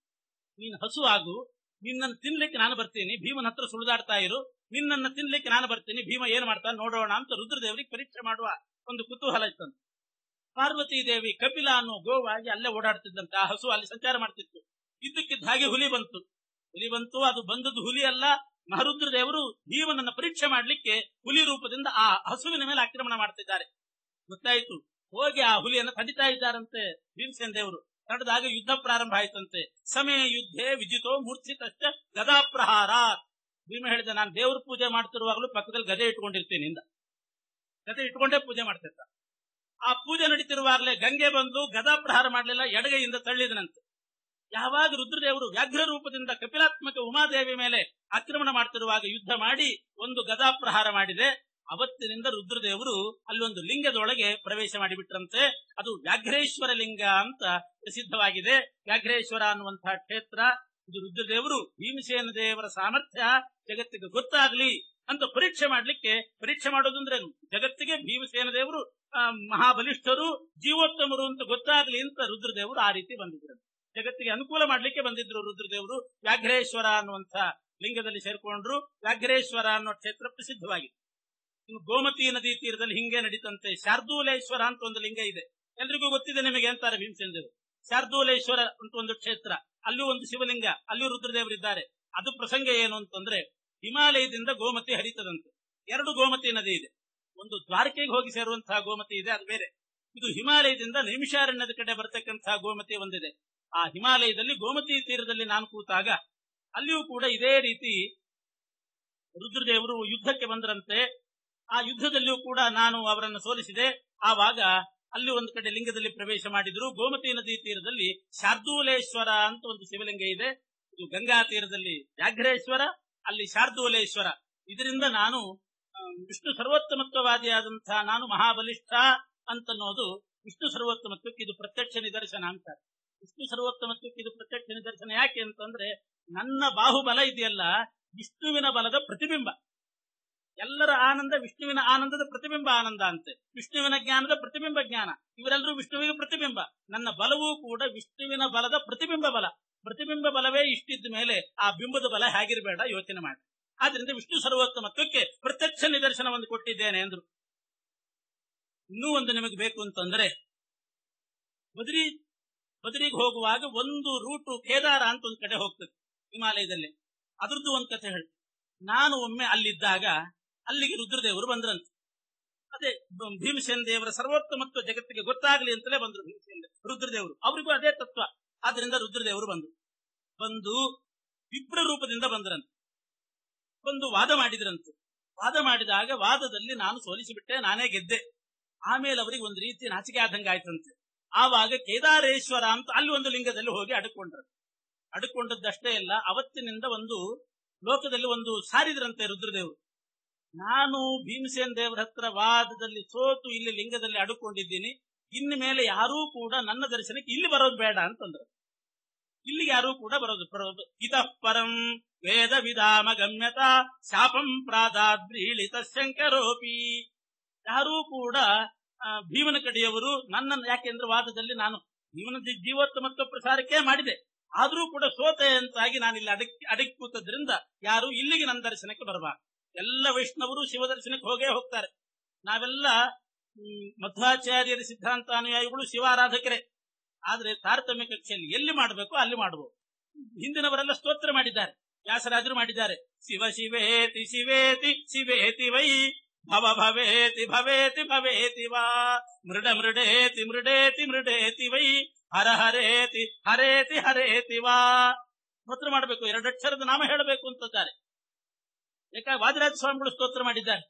ನೀನ್ ಹಸು ಆಗು, ನಿನ್ನನ್ನು ತಿನ್ಲಿಕ್ಕೆ ನಾನು ಬರ್ತೀನಿ, ಭೀಮನ ಹತ್ರ ಸುಳಿದಾಡ್ತಾ ಇರು, ನಿನ್ನನ್ನು ತಿನ್ಲಿಕ್ಕೆ ನಾನು ಬರ್ತೀನಿ, ಭೀಮ ಏನ್ ಮಾಡ್ತಾನೆ ನೋಡೋಣ ಅಂತ ರುದ್ರದೇವರಿಗೆ ಪರೀಕ್ಷೆ ಮಾಡುವ ಒಂದು ಕುತೂಹಲ ಇತ್ತಂತೆ. ಪಾರ್ವತಿ ದೇವಿ ಕಪಿಲ ಅನ್ನೋ ಗೋವಾಗಿ ಅಲ್ಲೇ ಓಡಾಡ್ತಿದ್ದಂತೆ. ಆ ಹಸು ಅಲ್ಲಿ ಸಂಚಾರ ಮಾಡ್ತಿತ್ತು. ಇದ್ದಕ್ಕಿದ್ದ ಹಾಗೆ ಹುಲಿ ಬಂತು. ಅದು ಬಂದದ್ದು ಹುಲಿ ಅಲ್ಲ, ಮಹರುದ್ರ ದೇವರು ಭೀಮನನ್ನ ಪರೀಕ್ಷೆ ಮಾಡ್ಲಿಕ್ಕೆ ಹುಲಿ ರೂಪದಿಂದ ಆ ಹಸುವಿನ ಮೇಲೆ ಆಕ್ರಮಣ ಮಾಡ್ತಿದ್ದಾರೆ. ಗೊತ್ತಾಯ್ತು. ಹೋಗಿ ಆ ಹುಲಿಯನ್ನು ತಡಿತಾ ಇದ್ದಾರಂತೆ ಭೀಮಸೇನ ದೇವರು. ತಡೆದಾಗ ಯುದ್ಧ ಪ್ರಾರಂಭ ಆಯ್ತಂತೆ. ಸಮಯ ಯುದ್ಧೇ ವಿಜಿತೋ ಮೂರ್ಛಿತಶ್ಚ ಗದಾ ಪ್ರಹಾರ. ಭೀಮ ಹೇಳಿದ, ನಾನು ದೇವ್ರ ಪೂಜೆ ಮಾಡ್ತಿರುವಾಗಲೂ ಪಕ್ಕದಲ್ಲಿ ಗದೆ ಇಟ್ಕೊಂಡಿರ್ತೀನಿ. ಗದೆ ಇಟ್ಕೊಂಡೇ ಪೂಜೆ ಮಾಡ್ತಿರ್ತ. ಆ ಪೂಜೆ ನಡೀತಿರುವಾಗಲೇ ಗಂಗೆ ಬಂದು ಗದಾ ಪ್ರಹಾರ ಮಾಡಲಿಲ್ಲ, ಎಡಗೈಯಿಂದ ತಳ್ಳಿದನಂತೆ. ಯಾವಾಗ ರುದ್ರದೇವರು ವ್ಯಾಘ್ರ ರೂಪದಿಂದ ಕಪಿಲಾತ್ಮಕ ಉಮಾದೇವಿ ಮೇಲೆ ಆಕ್ರಮಣ ಮಾಡ್ತಿರುವಾಗ ಯುದ್ಧ ಮಾಡಿ ಒಂದು ಗದಾ ಪ್ರಹಾರ ಮಾಡಿದೆ, ಅವತ್ತಿನಿಂದ ರುದ್ರದೇವರು ಅಲ್ಲೊಂದು ಲಿಂಗದೊಳಗೆ ಪ್ರವೇಶ ಮಾಡಿಬಿಟ್ರಂತೆ. ಅದು ವ್ಯಾಘ್ರೇಶ್ವರ ಲಿಂಗ ಅಂತ ಪ್ರಸಿದ್ಧವಾಗಿದೆ. ವ್ಯಾಘ್ರೇಶ್ವರ ಅನ್ನುವಂತಹ ಕ್ಷೇತ್ರ ಇದು. ರುದ್ರದೇವರು ಭೀಮಸೇನ ದೇವರ ಸಾಮರ್ಥ್ಯ ಜಗತ್ತಿಗೆ ಗೊತ್ತಾಗ್ಲಿ ಅಂತ ಪರೀಕ್ಷೆ ಮಾಡೋದು ಅಂದ್ರೆ ಜಗತ್ತಿಗೆ ಭೀಮಸೇನ ದೇವರು ಮಹಾಬಲಿಷ್ಠರು, ಜೀವೋತ್ತಮರು ಅಂತ ಗೊತ್ತಾಗ್ಲಿ ಅಂತ ರುದ್ರದೇವರು ಆ ರೀತಿ ಬಂದಿದ್ರು. ಜಗತ್ತಿಗೆ ಅನುಕೂಲ ಮಾಡ್ಲಿಕ್ಕೆ ಬಂದಿದ್ರು ರುದ್ರದೇವರು. ವ್ಯಾಘ್ರೇಶ್ವರ ಅನ್ನುವಂಥ ಲಿಂಗದಲ್ಲಿ ಸೇರ್ಕೊಂಡ್ರು. ವ್ಯಾಘ್ರೇಶ್ವರ ಅನ್ನೋ ಕ್ಷೇತ್ರ ಪ್ರಸಿದ್ಧವಾಗಿದೆ. ಇನ್ನು ಗೋಮತಿ ನದಿ ತೀರದಲ್ಲಿ ಹಿಂಗೆ ನಡೀತಂತೆ ಶಾರ್ದೂಲೇಶ್ವರ ಅಂತ ಒಂದು ಲಿಂಗ ಇದೆ. ಎಲ್ರಿಗೂ ಗೊತ್ತಿದೆ ನಿಮಗೆ ಅಂತಾರೆ ಭೀಮಸೇನ ದೇವರು. ಶಾರ್ದೂಲೇಶ್ವರ ಅಂತ ಒಂದು ಕ್ಷೇತ್ರ, ಅಲ್ಲೂ ಒಂದು ಶಿವಲಿಂಗ, ಅಲ್ಲೂ ರುದ್ರದೇವರಿದ್ದಾರೆ. ಅದು ಪ್ರಸಂಗ ಏನು ಅಂತಂದ್ರೆ, ಹಿಮಾಲಯದಿಂದ ಗೋಮತಿ ಹರಿತದಂತೆ. 2 ಗೋಮತಿ ನದಿ ಇದೆ. ಒಂದು ದ್ವಾರಕೆಗೆ ಹೋಗಿ ಸೇರುವಂತಹ ಗೋಮತಿ ಇದೆ, ಅದು ಬೇರೆ. ಇದು ಹಿಮಾಲಯದಿಂದ ನೈಮಿಷಾರಣ್ಯದ ಕಡೆ ಬರ್ತಕ್ಕಂತಹ ಗೋಮತಿ ಒಂದಿದೆ. ಆ ಹಿಮಾಲಯದಲ್ಲಿ ಗೋಮತಿ ತೀರದಲ್ಲಿ ನಾನು ಕೂತಾಗ ಅಲ್ಲಿಯೂ ಕೂಡ ಇದೇ ರೀತಿ ರುದ್ರದೇವರು ಯುದ್ಧಕ್ಕೆ ಬಂದ್ರಂತೆ. ಆ ಯುದ್ಧದಲ್ಲಿಯೂ ಕೂಡ ನಾನು ಅವರನ್ನು ಸೋಲಿಸಿದೆ. ಆವಾಗ ಅಲ್ಲಿ ಒಂದು ಕಡೆ ಲಿಂಗದಲ್ಲಿ ಪ್ರವೇಶ ಮಾಡಿದ್ರು. ಗೋಮತಿ ನದಿ ತೀರದಲ್ಲಿ ಶಾರ್ದೂಲೇಶ್ವರ ಅಂತ ಒಂದು ಶಿವಲಿಂಗ ಇದೆ. ಇದು ಗಂಗಾ ತೀರದಲ್ಲಿ ವ್ಯಾಘ್ರೇಶ್ವರ, ಅಲ್ಲಿ ಶಾರ್ದೂಲೇಶ್ವರ. ಇದರಿಂದ ನಾನು ವಿಷ್ಣು ಸರ್ವೋತ್ತಮತ್ವವಾದಿಯಾದಂತಹ ನಾನು ಮಹಾಬಲಿಷ್ಠ ಅಂತನ್ನೋದು ವಿಷ್ಣು ಸರ್ವೋತ್ತಮತ್ವಕ್ಕೆ ಇದು ಪ್ರತ್ಯಕ್ಷ ನಿದರ್ಶನ ಅಂತಾರೆ. ವಿಷ್ಣು ಸರ್ವೋತ್ತಮತ್ವಕ್ಕೆ ಇದು ಪ್ರತ್ಯಕ್ಷ ನಿದರ್ಶನ ಯಾಕೆ ಅಂತಂದ್ರೆ, ನನ್ನ ಬಾಹುಬಲ ಇದೆಯಲ್ಲ ವಿಷ್ಣುವಿನ ಬಲದ ಪ್ರತಿಬಿಂಬ. ಎಲ್ಲರ ಆನಂದ ವಿಷ್ಣುವಿನ ಆನಂದದ ಪ್ರತಿಬಿಂಬ ಆನಂದ ಅಂತೆ. ವಿಷ್ಣುವಿನ ಜ್ಞಾನದ ಪ್ರತಿಬಿಂಬ ಜ್ಞಾನ. ಇವರೆಲ್ಲರೂ ವಿಷ್ಣುವಿಗೆ ಪ್ರತಿಬಿಂಬ. ನನ್ನ ಬಲವೂ ಕೂಡ ವಿಷ್ಣುವಿನ ಬಲದ ಪ್ರತಿಬಿಂಬ ಬಲ. ಪ್ರತಿಬಿಂಬ ಬಲವೇ ಇಷ್ಟಿದ್ದ ಮೇಲೆ ಆ ಬಿಂಬದ ಬಲ ಹೇಗಿರಬೇಡ ಯೋಚನೆ ಮಾಡಿ. ಆದ್ರಿಂದ ವಿಷ್ಣು ಸರ್ವೋತ್ತಮತ್ವಕ್ಕೆ ಪ್ರತ್ಯಕ್ಷ ನಿದರ್ಶನವನ್ನು ಕೊಟ್ಟಿದ್ದೇನೆ ಅಂದ್ರು. ಇನ್ನೂ ಒಂದು ನಿಮಗೆ ಬೇಕು ಅಂತಂದ್ರೆ, ಬದರಿಗೆ ಹೋಗುವಾಗ ಒಂದು ರೂಟು ಕೇದಾರ ಅಂತ ಒಂದು ಕಡೆ ಹೋಗ್ತದೆ ಹಿಮಾಲಯದಲ್ಲಿ. ಅದ್ರದ್ದು ಒಂದು ಕಥೆ ಹೇಳಿ. ನಾನು ಒಮ್ಮೆ ಅಲ್ಲಿದ್ದಾಗ ಅಲ್ಲಿಗೆ ರುದ್ರದೇವರು ಬಂದ್ರಂತೆ. ಅದೇ ಭೀಮಸೇನ ದೇವರ ಸರ್ವೋತ್ತಮತ್ವ ಜಗತ್ತಿಗೆ ಗೊತ್ತಾಗ್ಲಿ ಅಂತಲೇ ಬಂದ್ರು ಭೀಮಸೇನ ರುದ್ರದೇವರು. ಅವರಿಗೂ ಅದೇ ತತ್ವ. ಆದ್ರಿಂದ ರುದ್ರದೇವರು ಬಂದು ವಿಪ್ರ ರೂಪದಿಂದ ಬಂದ್ರಂತೆ. ಬಂದು ವಾದ ಮಾಡಿದ್ರಂತೆ. ವಾದ ಮಾಡಿದಾಗ ವಾದದಲ್ಲಿ ನಾನು ಸೋಲಿಸಿಬಿಟ್ಟೆ, ನಾನೇ ಗೆದ್ದೆ. ಆಮೇಲೆ ಅವರಿಗೆ ಒಂದು ರೀತಿ ನಾಚಿಕೆ ಆದಂಗೆ ಆಯ್ತಂತೆ. ಆವಾಗ ಕೇದಾರೇಶ್ವರ ಅಂತ ಅಲ್ಲಿ ಒಂದು ಲಿಂಗದಲ್ಲಿ ಹೋಗಿ ಅಡುಕೊಂಡದ್ದಷ್ಟೇ ಇಲ್ಲ, ಅವತ್ತಿನಿಂದ ಒಂದು ಲೋಕದಲ್ಲಿ ಒಂದು ಸಾರಿದ್ರಂತೆ ರುದ್ರದೇವರು. ನಾನು ಭೀಮಸೇನ ದೇವರ ಹತ್ರ ವಾದದಲ್ಲಿ ಸೋತು ಇಲ್ಲಿ ಲಿಂಗದಲ್ಲಿ ಅಡುಕೊಂಡಿದ್ದೀನಿ, ಇನ್ನು ಮೇಲೆ ಯಾರೂ ಕೂಡ ನನ್ನ ದರ್ಶನಕ್ಕೆ ಇಲ್ಲಿ ಬರೋದು ಬೇಡ ಅಂತಂದ್ರು. ಇಲ್ಲಿ ಯಾರೂ ಕೂಡ ಬರೋದು ಇತಃ ಪರಂ ವೇದ ವಿಧಾಮ ಗಮ್ಯತ ಶಾಪಂ ಪ್ರಾದಾದ್ರೀಳಿತ ಶಂಕರೋಪಿ. ಯಾರೂ ಕೂಡ ಭೀಮನ ಕಡೆಯವರು ನನ್ನನ್ನು, ಯಾಕೆಂದ್ರೆ ವಾದದಲ್ಲಿ ನಾನು ಭೀಮನ ಜೀವೋತ್ತಮತ್ವ ಪ್ರಸಾರಕ್ಕೆ ಮಾಡಿದೆ, ಆದ್ರೂ ಕೂಡ ಸೋತೆ ಅಂತಾಗಿ ನಾನು ಇಲ್ಲಿ ಅಡಗಿ ಕೂತದ್ರಿಂದ ಯಾರು ಇಲ್ಲಿಗೆ ನನ್ನ ದರ್ಶನಕ್ಕೆ ಬರಬಾರದು. ಎಲ್ಲ ವೈಷ್ಣವರು ಶಿವ ದರ್ಶನಕ್ಕೆ ಹೋಗೇ ಹೋಗ್ತಾರೆ. ನಾವೆಲ್ಲ ಮಧ್ವಾಚಾರ್ಯರ ಸಿದ್ಧಾಂತಾನುಯಾಯಿಗಳು ಶಿವಾರಾಧಕರೇ. ಆದ್ರೆ ತಾರತಮ್ಯ ಕಕ್ಷೆಯಲ್ಲಿ ಎಲ್ಲಿ ಮಾಡಬೇಕು ಅಲ್ಲಿ ಮಾಡಬಹುದು. ಹಿಂದಿನವರೆಲ್ಲ ಸ್ತೋತ್ರ ಮಾಡಿದ್ದಾರೆ, ವ್ಯಾಸರಾಜರು ಮಾಡಿದ್ದಾರೆ. ಶಿವ ಶಿವೇತಿ ಶಿವೇತಿ ಶಿವೇತಿ ವೈ ಭವ ಭವೇತಿ ಭವೇತಿ ಭವೇತಿ ವಾ ಮೃಡ ಮೃಡೇತಿ ಮೃಡೇತಿ ಮೃಡೇತಿ ವೈ ಹರ ಹರೇತಿ ಹರೇತಿ ಹರೇತಿ ವಾ. ಸ್ತೋತ್ರ ಮಾಡಬೇಕು, ಎರಡಕ್ಷರದ ನಾಮ ಹೇಳಬೇಕು ಅಂತಿದ್ದಾರೆ. ಯಾಕೆ ವಾದಿರಾಜ ಸ್ವಾಮಿಗಳು ಸ್ತೋತ್ರ ಮಾಡಿದ್ದಾರೆ.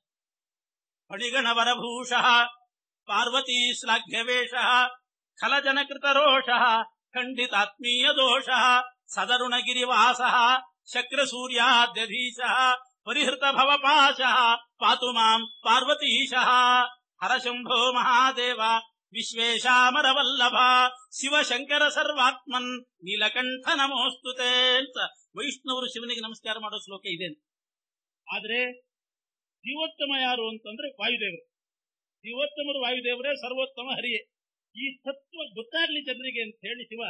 ಫಣಿಗಣವರಭೂಷಃ ಪಾರ್ವತೀ ಶ್ಲಾಘ್ಯವೇಷಃ ಖಲಜನಕೃತ ರೋಷಃ ಖಂಡಿತಾತ್ಮೀಯ ದೋಷಃ ಸದರುಣಗಿರಿವಾಸಃ ಶಕ್ರಸೂರ್ಯಾದ್ಯಧೀಶಃ ಪರಿಹೃತ ಭವಪಾಶಃ ಪಾತು ಮಾಂ ಪಾರ್ವತೀಶಃ ಹರಶಂಭೋ ಮಹಾದೇವ ವಿಶ್ವೇಶಾಮರವಲ್ಲಭ ಶಿವಶಂಕರ ಸರ್ವಾತ್ಮನ್ ನೀಲಕಂಠ ನಮೋಸ್ತುತೆ ಅಂತ ವೈಷ್ಣವರು ಶಿವನಿಗೆ ನಮಸ್ಕಾರ ಮಾಡೋ ಶ್ಲೋಕ ಇದೆ. ಆದ್ರೆ ಜೀವೋತ್ತಮ ಯಾರು ಅಂತಂದ್ರೆ ವಾಯುದೇವರು. ಜೀವೋತ್ತಮರು ವಾಯುದೇವರೇ, ಸರ್ವೋತ್ತಮ ಹರಿಯೇ. ಈ ತತ್ವ ಗೊತ್ತಾಗ್ಲಿ ಜನರಿಗೆ ಅಂತ ಹೇಳಿ ಶಿವ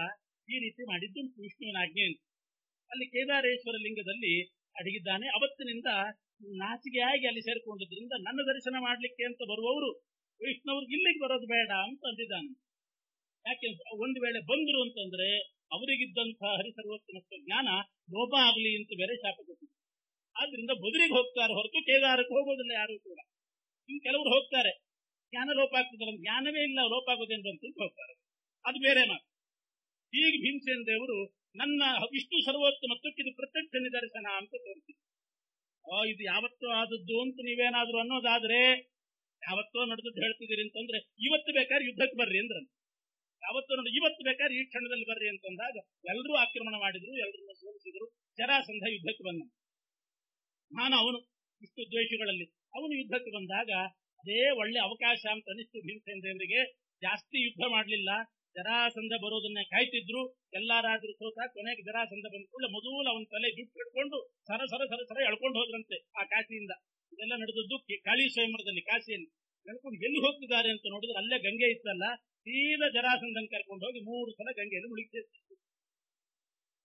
ಈ ರೀತಿ ಮಾಡಿದ್ದು ವಿಷ್ಣುವಿನ ಆಜ್ಞೆ ಅಂತ. ಅಲ್ಲಿ ಕೇದಾರೇಶ್ವರ ಲಿಂಗದಲ್ಲಿ ಅಡಗಿದ್ದಾನೆ. ಅವತ್ತಿನಿಂದ ನಾಚಿಕೆಯಾಗಿ ಅಲ್ಲಿ ಸೇರ್ಕೊಂಡಿದ್ರಿಂದ ನನ್ನ ದರ್ಶನ ಮಾಡ್ಲಿಕ್ಕೆ ಅಂತ ಬರುವವರು ವೈಷ್ಣವ್ರಿಗೆ ಇಲ್ಲಿಗೆ ಬರೋದು ಬೇಡ ಅಂತ ಅಂದಿದ್ದಾನೆ. ಯಾಕೆ ಒಂದು ವೇಳೆ ಬಂದ್ರು ಅಂತಂದ್ರೆ ಅವರಿಗಿದ್ದಂತಹ ಹರಿಸರ್ವೋತ್ತಮತ್ವ ಜ್ಞಾನ ಲೋಪ ಆಗ್ಲಿ ಅಂತ ಬೇರೆ ಶಾಪ ಕೊಟ್ಟಿದ್ರು. ಆದ್ರಿಂದ ಬದರಿಗೆ ಹೋಗ್ತಾರೆ ಹೊರತು ಕೇದಾರಕ್ಕೆ ಹೋಗೋದಿಲ್ಲ ಯಾರು ಕೂಡ. ಇನ್ನು ಕೆಲವರು ಹೋಗ್ತಾರೆ, ಜ್ಞಾನ ಲೋಪ ಆಗ್ತದಲ್ಲ, ಜ್ಞಾನವೇ ಇಲ್ಲ, ಲೋಪ ಆಗೋದೇನು ಅಂತ ಹೋಗ್ತಾರೆ, ಅದು ಬೇರೆ ಮಾತು. ಹೀಗೆ ಭೀಮಸೇನ ದೇವರು ನನ್ನ ವಿಷ್ಣು ಸರ್ವೋತ್ತಮತ್ವಕ್ಕೆ ಇದು ಪ್ರತ್ಯಕ್ಷ ನಿದರ್ಶನ ಅಂತ ತೋರಿಸಿದ್ರು. ಇದು ಯಾವತ್ತೂ ಆದದ್ದು ಅಂತ ನೀವೇನಾದ್ರೂ ಅನ್ನೋದಾದ್ರೆ, ಯಾವತ್ತೋ ನಡೆದದ್ದು ಹೇಳ್ತಿದ್ದೀರಿ ಅಂತಂದ್ರೆ ಇವತ್ತು ಬೇಕಾದ್ರೆ ಯುದ್ಧಕ್ಕೆ ಬರ್ರಿ ಅಂದ್ರ, ಯಾವತ್ತೋ ಇವತ್ತು ಬೇಕಾದ್ರೆ ಈ ಕ್ಷಣದಲ್ಲಿ ಬರ್ರಿ ಅಂತಂದಾಗ ಎಲ್ಲರೂ ಆಕ್ರಮಣ ಮಾಡಿದ್ರು, ಎಲ್ಲರನ್ನ ಸೋಲಿಸಿದ್ರು. ಜರಾಸಂಧ ಯುದ್ಧಕ್ಕೆ ಬಂದ. ಅವನು ಇಷ್ಟು ದ್ವೇಷಗಳಲ್ಲಿ ಅವನು ಯುದ್ಧಕ್ಕೆ ಬಂದಾಗ ಅದೇ ಒಳ್ಳೆ ಅವಕಾಶ ಅಂತ ಅನಿಸ್ತು ಭೀಮಸೇನ ದೇವರಿಗೆ. ಜಾಸ್ತಿ ಯುದ್ಧ ಮಾಡಲಿಲ್ಲ, ಜರಾಸಂಧ ಬರೋದನ್ನೇ ಕಾಯ್ತಿದ್ರು. ಎಲ್ಲಾರಾದ್ರೂ ಸೋತ ಕೊನೆಗೆ ಜರಾಸಂಧ ಬಂದ ಕೂಡಲೇ ಮೊದಲು ಅವನ ತಲೆ ಜುಟ್ಟು ಹಿಡ್ಕೊಂಡು ಸರ ಸರ ಸರ ಸರ ಎಳ್ಕೊಂಡು ಹೋದ್ರಂತೆ ಆ ಕಾಶಿಯಿಂದ. ಇದೆಲ್ಲ ನಡೆದದ್ದು ಕಾಳಿ ಸ್ವಯಂವರದಲ್ಲಿ, ಕಾಶಿಯಲ್ಲಿ ಎಳ್ಕೊಂಡು ಎಲ್ಲಿ ಹೋಗ್ತಿದ್ದಾರೆ ಅಂತ ನೋಡಿದ್ರೆ ಅಲ್ಲೇ ಗಂಗೆ ಇತ್ತಲ್ಲ, ಸೀದಾ ಜರಾಸಂಧನ್ ಕರ್ಕೊಂಡು ಹೋಗಿ 3 ಸಲ ಗಂಗೆಯಲ್ಲಿ ಮುಳುಗಿಸಿದ್ರು.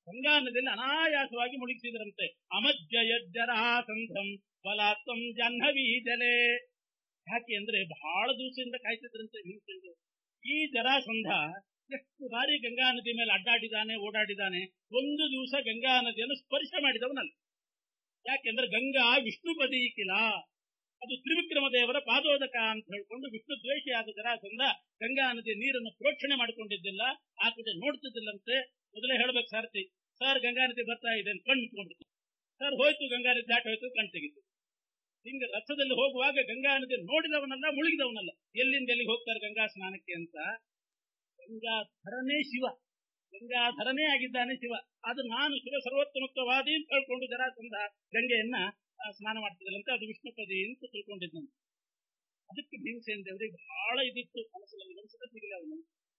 ಗಂಗಾ ನದಿಯಲ್ಲಿ ಅನಾಯಾಸವಾಗಿ ಮುಳುಗಿಸಿದ್ರಂತೆ. ಅಮಜ್ಜಯ ಜರಾಸಂಧಂ ಬಲಾತ್ಮಂ ಜಾಹ್ನವೀ ಜಲೆ. ಯಾಕೆ ಅಂದ್ರೆ ಬಹಳ ದಿವಸದಿಂದ ಕಾಯ್ತಿದ್ರಂತೆ ಭೀಮಸೇನ. ಈ ಜರಾಸಂಧ ಎಷ್ಟು ಬಾರಿ ಗಂಗಾ ನದಿ ಮೇಲೆ ಅಡ್ಡಾಡಿದಾನೆ, ಓಡಾಡಿದಾನೆ. ಒಂದು ದಿವಸ ಗಂಗಾ ನದಿಯನ್ನು ಸ್ಪರ್ಶ ಮಾಡಿದವನಲ್ಲ. ಯಾಕೆಂದ್ರೆ ಗಂಗಾ ವಿಷ್ಣುಪದಿ ಕಿಲ, ಅದು ತ್ರಿವಿಕ್ರಮ ದೇವರ ಪಾದೋದಕ ಅಂತ ಹೇಳ್ಕೊಂಡು ವಿಷ್ಣು ದ್ವೇಷಿಯಾದ ಜರಾಸಂಧ ಗಂಗಾ ನದಿಯ ನೀರನ್ನು ಪ್ರೋಕ್ಷಣೆ ಮಾಡಿಕೊಂಡಿದ್ದಿಲ್ಲ, ಆ ಕಡೆ ನೋಡ್ತಿದ್ದಿಲ್ಲಂತೆ. ಮೊದಲೇ ಹೇಳ್ಬೇಕು ಸಾರಥಿ, ಸರ್ ಗಂಗಾ ನದಿ ಬರ್ತಾ ಇದೆ ಅಂತ ಕಣ್ಣು ಇಟ್ಕೊಂಡ್ಬಿಡ್ತು. ಸರ್ ಹೋಯ್ತು, ಗಂಗಾ ನದಿ ದಾಟ ಹೋಯ್ತು, ಕಣ್ ತೆಗಿತು. ಹಿಂಗ ರಥದಲ್ಲಿ ಹೋಗುವಾಗ ಗಂಗಾ ನದಿ ನೋಡಿದವನಲ್ಲ, ಮುಳುಗಿದವನಲ್ಲ. ಎಲ್ಲಿಂದ ಎಲ್ಲಿಗೆ ಹೋಗ್ತಾರೆ ಗಂಗಾ ಸ್ನಾನಕ್ಕೆ ಅಂತ? ಗಂಗಾಧರನೇ ಶಿವ, ಗಂಗಾಧರನೇ ಆಗಿದ್ದಾನೆ ಶಿವ. ಅದು ನಾನು ಶಿವ ಸರ್ವೋತ್ತಮತ್ವವಾದಿ ಅಂತ ಹೇಳ್ಕೊಂಡು ಜರಾಸಂಧ ಗಂಗೆಯನ್ನ ಸ್ನಾನ ಮಾಡ್ತಿದ್ದಲ್ಲಂತೆ, ಅದು ವಿಷ್ಣುಪದಿ ಅಂತ ತಿಳ್ಕೊಂಡಿದ್ದಂತೆ. ಅದಕ್ಕೆ ಭೀಮಸೇನ ದೇವರಿಗೆ ಬಹಳ ಇದಿತ್ತು ಮನಸ್ಸಲ್ಲಿ, ಸಿಗಲಿ. ಅವನು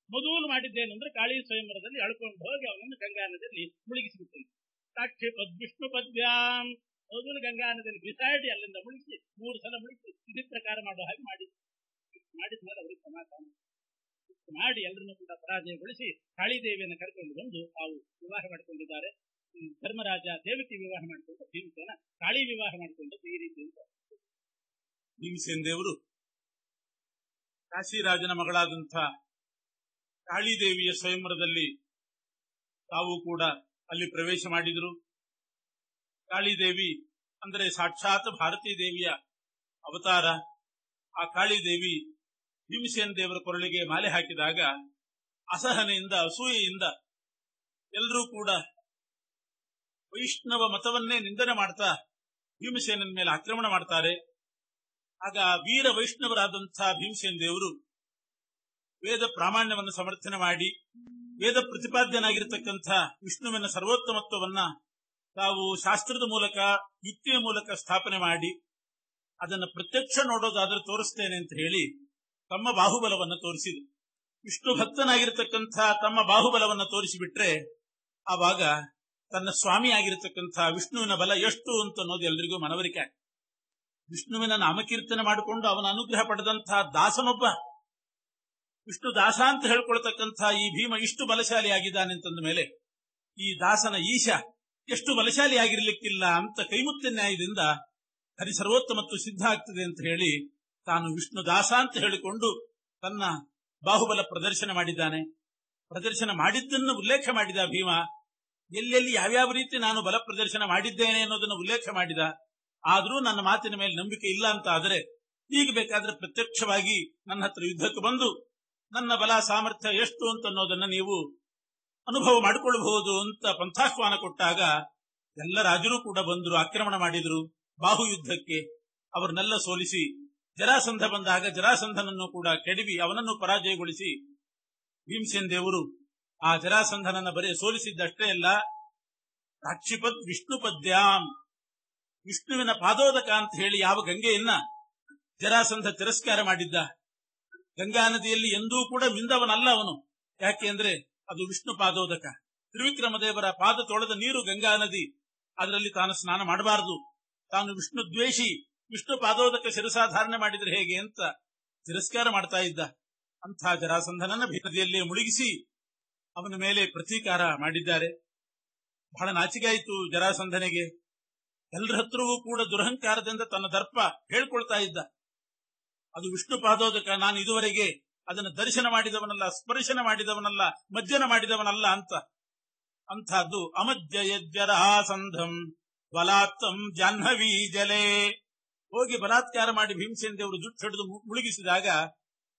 ಮೊದಲು ಮಾಡಿದ್ದೇನು ಅಂದ್ರೆ ಕಾಳಿ ಸ್ವಯಂವರದಲ್ಲಿ ಅಳ್ಕೊಂಡು ಹೋಗಿ ಅವನನ್ನು ಗಂಗಾ ನದಿಯಲ್ಲಿ ಮುಳುಗಿಸಿಬಿಟ್ಟೆ. ಸಾಕ್ಷಿ ವಿಷ್ಣು ಪದ್ವ್ಯಾಂ, ಮೊದಲು ಗಂಗಾ ನದಿಯಲ್ಲಿ ಬಿಸಾಡಿ ಅಲ್ಲಿಂದ ಮುಳುಗಿಸಿ 3 ಸಲ ಮುಳುಗಿಸಿ ವಿಧಿ ಪ್ರಕಾರ ಮಾಡುವ ಹಾಗೆ ಮಾಡಿದ್ಮೇಲೆ ಅವರಿಗೆ ಸಮಾಧಾನ ಮಾಡಿ ಎಲ್ಲರನ್ನೂ ಕೂಡ ಪರಾಜಯಗೊಳಿಸಿ ಕಾಳಿದೇವಿಯನ್ನು ಕರ್ಕೊಂಡು ಬಂದು ತಾವು ವಿವಾಹ ಮಾಡಿಕೊಂಡಿದ್ದಾರೆ. ಧರ್ಮರಾಜ ದೇವಕಿ ವಿವಾಹ ಮಾಡಿಕೊಂಡು ಭೀಮಸೇನ ಕಾಳಿ ವಿವಾಹ ಮಾಡಿಕೊಂಡದ್ದು ಈ ರೀತಿ ಅಂತ. ಭೀಮಸೇನ ದೇವರು ಕಾಶಿರಾಜನ ಮಗಳಾದಂಥ ಕಾಳಿದೇವಿಯ ಸ್ವಯಂವರದಲ್ಲಿ ತಾವು ಕೂಡ ಅಲ್ಲಿ ಪ್ರವೇಶ ಮಾಡಿದರು. ಕಾಳಿದೇವಿ ಅಂದರೆ ಸಾಕ್ಷಾತ್ ಭಾರತೀ ದೇವಿಯ ಅವತಾರ. ಆ ಕಾಳಿದೇವಿ ಭೀಮಸೇನ ದೇವರ ಕೊರಳಿಗೆ ಮಾಲೆ ಹಾಕಿದಾಗ ಅಸಹನೆಯಿಂದ ಅಸೂಯೆಯಿಂದ ಎಲ್ಲರೂ ಕೂಡ ವೈಷ್ಣವ ಮತವನ್ನೇ ನಿಂದನೆ ಮಾಡ್ತಾ ಭೀಮಸೇನನ ಮೇಲೆ ಆಕ್ರಮಣ ಮಾಡ್ತಾರೆ. ಆಗ ವೀರ ವೈಷ್ಣವರಾದಂತಹ ಭೀಮಸೇನ ದೇವರು ವೇದ ಪ್ರಾಮಾಣ್ಯವನ್ನು ಸಮರ್ಥನೆ ಮಾಡಿ ವೇದ ಪ್ರತಿಪಾದ್ಯನಾಗಿರತಕ್ಕಂಥ ವಿಷ್ಣುವಿನ ಸರ್ವೋತ್ತಮತ್ವವನ್ನ ತಾವು ಶಾಸ್ತ್ರದ ಮೂಲಕ ಯುಕ್ತಿಯ ಮೂಲಕ ಸ್ಥಾಪನೆ ಮಾಡಿ ಅದನ್ನು ಪ್ರತ್ಯಕ್ಷ ನೋಡೋದಾದ್ರೆ ತೋರಿಸ್ತೇನೆ ಅಂತ ಹೇಳಿ ತಮ್ಮ ಬಾಹುಬಲವನ್ನು ತೋರಿಸಿದರು. ವಿಷ್ಣು ಭಕ್ತನಾಗಿರತಕ್ಕಂಥ ತಮ್ಮ ಬಾಹುಬಲವನ್ನು ತೋರಿಸಿಬಿಟ್ರೆ ಆವಾಗ ತನ್ನ ಸ್ವಾಮಿಯಾಗಿರತಕ್ಕಂಥ ವಿಷ್ಣುವಿನ ಬಲ ಎಷ್ಟು ಅಂತ ಅನ್ನೋದು ಎಲ್ರಿಗೂ ಮನವರಿಕೆ. ವಿಷ್ಣುವಿನ ನಾಮಕೀರ್ತನೆ ಮಾಡಿಕೊಂಡು ಅವನ ಅನುಗ್ರಹ ಪಡೆದಂತಹ ದಾಸನೊಬ್ಬ ವಿಷ್ಣು ದಾಸ ಅಂತ ಹೇಳ್ಕೊಳ್ತಕ್ಕಂಥ ಈ ಭೀಮ ಇಷ್ಟು ಬಲಶಾಲಿ ಆಗಿದ್ದಾನೆ ಅಂತಂದ ಮೇಲೆ ಈ ದಾಸನ ಈಶ ಎಷ್ಟು ಬಲಶಾಲಿ ಆಗಿರ್ಲಿಕ್ಕಿಲ್ಲ ಅಂತ ಕೈಮುತ್ಯ ನ್ಯಾಯದಿಂದ ಹರಿಸರ್ವೋತ್ತಮತ್ವ ಸಿದ್ಧ ಆಗ್ತದೆ ಅಂತ ಹೇಳಿ ತಾನು ವಿಷ್ಣು ದಾಸ ಅಂತ ಹೇಳಿಕೊಂಡು ತನ್ನ ಬಾಹುಬಲ ಪ್ರದರ್ಶನ ಮಾಡಿದ್ದಾನೆ. ಪ್ರದರ್ಶನ ಮಾಡಿದ್ದನ್ನು ಉಲ್ಲೇಖ ಮಾಡಿದ ಭೀಮ. ಎಲ್ಲೆಲ್ಲಿ ಯಾವ್ಯಾವ ರೀತಿ ನಾನು ಬಲ ಪ್ರದರ್ಶನ ಮಾಡಿದ್ದೇನೆ ಅನ್ನೋದನ್ನು ಉಲ್ಲೇಖ ಮಾಡಿದ. ಆದರೂ ನನ್ನ ಮಾತಿನ ಮೇಲೆ ನಂಬಿಕೆ ಇಲ್ಲ ಅಂತ ಆದರೆ ಈಗ ಬೇಕಾದ್ರೆ ಪ್ರತ್ಯಕ್ಷವಾಗಿ ನನ್ನ ಹತ್ರ ಯುದ್ಧಕ್ಕೆ ಬಂದು ನನ್ನ ಬಲ ಸಾಮರ್ಥ್ಯ ಎಷ್ಟು ಅಂತ ಅನ್ನೋದನ್ನ ನೀವು ಅನುಭವ ಮಾಡಿಕೊಳ್ಳಬಹುದು ಅಂತ ಪಂಥಾಹ್ವಾನ ಕೊಟ್ಟಾಗ ಎಲ್ಲ ರಾಜರು ಕೂಡ ಬಂದರು, ಆಕ್ರಮಣ ಮಾಡಿದ್ರು ಬಾಹು ಯುದ್ಧಕ್ಕೆ. ಅವರನ್ನೆಲ್ಲ ಸೋಲಿಸಿ ಜರಾಸಂಧ ಬಂದಾಗ ಜರಾಸಂಧನನ್ನು ಕೂಡ ಕೆಡವಿ ಅವನನ್ನು ಪರಾಜಯಗೊಳಿಸಿ ಭೀಮಸೇನ ದೇವರು ಆ ಜರಾಸಂಧನನ್ನ ಬರೀ ಸೋಲಿಸಿದ್ದಷ್ಟೇ ಅಲ್ಲ, ರಾಕ್ಷಿಪದ್ ವಿಷ್ಣು ಪದ್ಯಾಂ ವಿಷ್ಣುವಿನ ಪಾದೋದಕ ಅಂತ ಹೇಳಿ ಯಾವ ಗಂಗೆಯನ್ನ ಜರಾಸಂಧ ತಿರಸ್ಕಾರ ಮಾಡಿದ್ದ. ಗಂಗಾ ನದಿಯಲ್ಲಿ ಎಂದೂ ಕೂಡ ಮಿಂದವನಲ್ಲ ಅವನು. ಯಾಕೆ ಅಂದ್ರೆ ಅದು ವಿಷ್ಣು ಪಾದೋದಕ. ತ್ರಿವಿಕ್ರಮ ದೇವರ ಪಾದ ತೊಳೆದ ನೀರು ಗಂಗಾ ನದಿ. ಅದರಲ್ಲಿ ತಾನು ಸ್ನಾನ ಮಾಡಬಾರದು, ತಾನು ವಿಷ್ಣು ದ್ವೇಷಿ, ವಿಷ್ಣು ಪಾದೋದಕ ಶಿರಸಾಧಾರಣೆ ಮಾಡಿದ್ರೆ ಹೇಗೆ ಅಂತ ತಿರಸ್ಕಾರ ಮಾಡ್ತಾ ಇದ್ದ. ಅಂಥ ಜರಾಸಂಧನನ್ನ ನದಿಯಲ್ಲೇ ಮುಳುಗಿಸಿ ಅವನ ಮೇಲೆ ಪ್ರತೀಕಾರ ಮಾಡಿದ್ದಾರೆ. ಬಹಳ ನಾಚಿಕೆಯಾಯಿತು ಜರಾಸಂಧನಿಗೆ. ಎಲ್ಲರ ಹತ್ರವೂ ಕೂಡ ದುರಹಂಕಾರದಿಂದ ತನ್ನ ದರ್ಪ ಹೇಳ್ಕೊಳ್ತಾ ಇದ್ದ. ಅದು ವಿಷ್ಣು ಪಾದೋದಕ, ನಾನು ಇದುವರೆಗೆ ಅದನ್ನು ದರ್ಶನ ಮಾಡಿದವನಲ್ಲ, ಸ್ಪರ್ಶನ ಮಾಡಿದವನಲ್ಲ, ಮಜ್ಜನ ಮಾಡಿದವನಲ್ಲ ಅಂತ. ಅಂಥದ್ದು ಅಮಜ್ಜಯ ಜರಾಸಂಧಂ ಬಲಾತ್ತಂ ಜಾಹ್ನವೀ ಜಲೆ ಹೋಗಿ ಬಲಾತ್ಕಾರ ಮಾಡಿ ಭೀಮಸೇನ ದೇವರು ಜುಟ್ಟು ಹಿಡಿದು ಮುಳುಗಿಸಿದಾಗ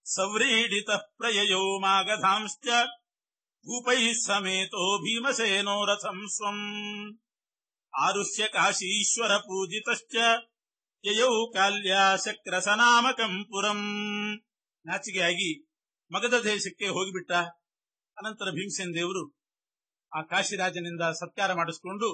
ಸವ್ರೀಡಿತ ಪ್ರಯಯೋ ಮಾಗಧಾಂಶ್ಚ ಭೂಪೈ ಸಮೇತೋ ಭೀಮಸೇನೋ ರಥಂ ಸ್ವಂ ಆರುಷ್ಯ ಕಾಶೀಶ್ವರ ಪೂಜಿತಶ್ಚ ಯಯೌ ಕಾಲ್ಯ ಶಕ್ರಸನಾಮಕಂ ಪುರಂ. ನಾಚಿಕೆಯಾಗಿ ಮಗಧ ದೇಶಕ್ಕೆ ಹೋಗಿಬಿಟ್ಟ. ಅನಂತರ ಭೀಮಸೇನ ದೇವರು ಆ ಕಾಶಿರಾಜನಿಂದ ಸತ್ಕಾರ ಮಾಡಿಸಿಕೊಂಡು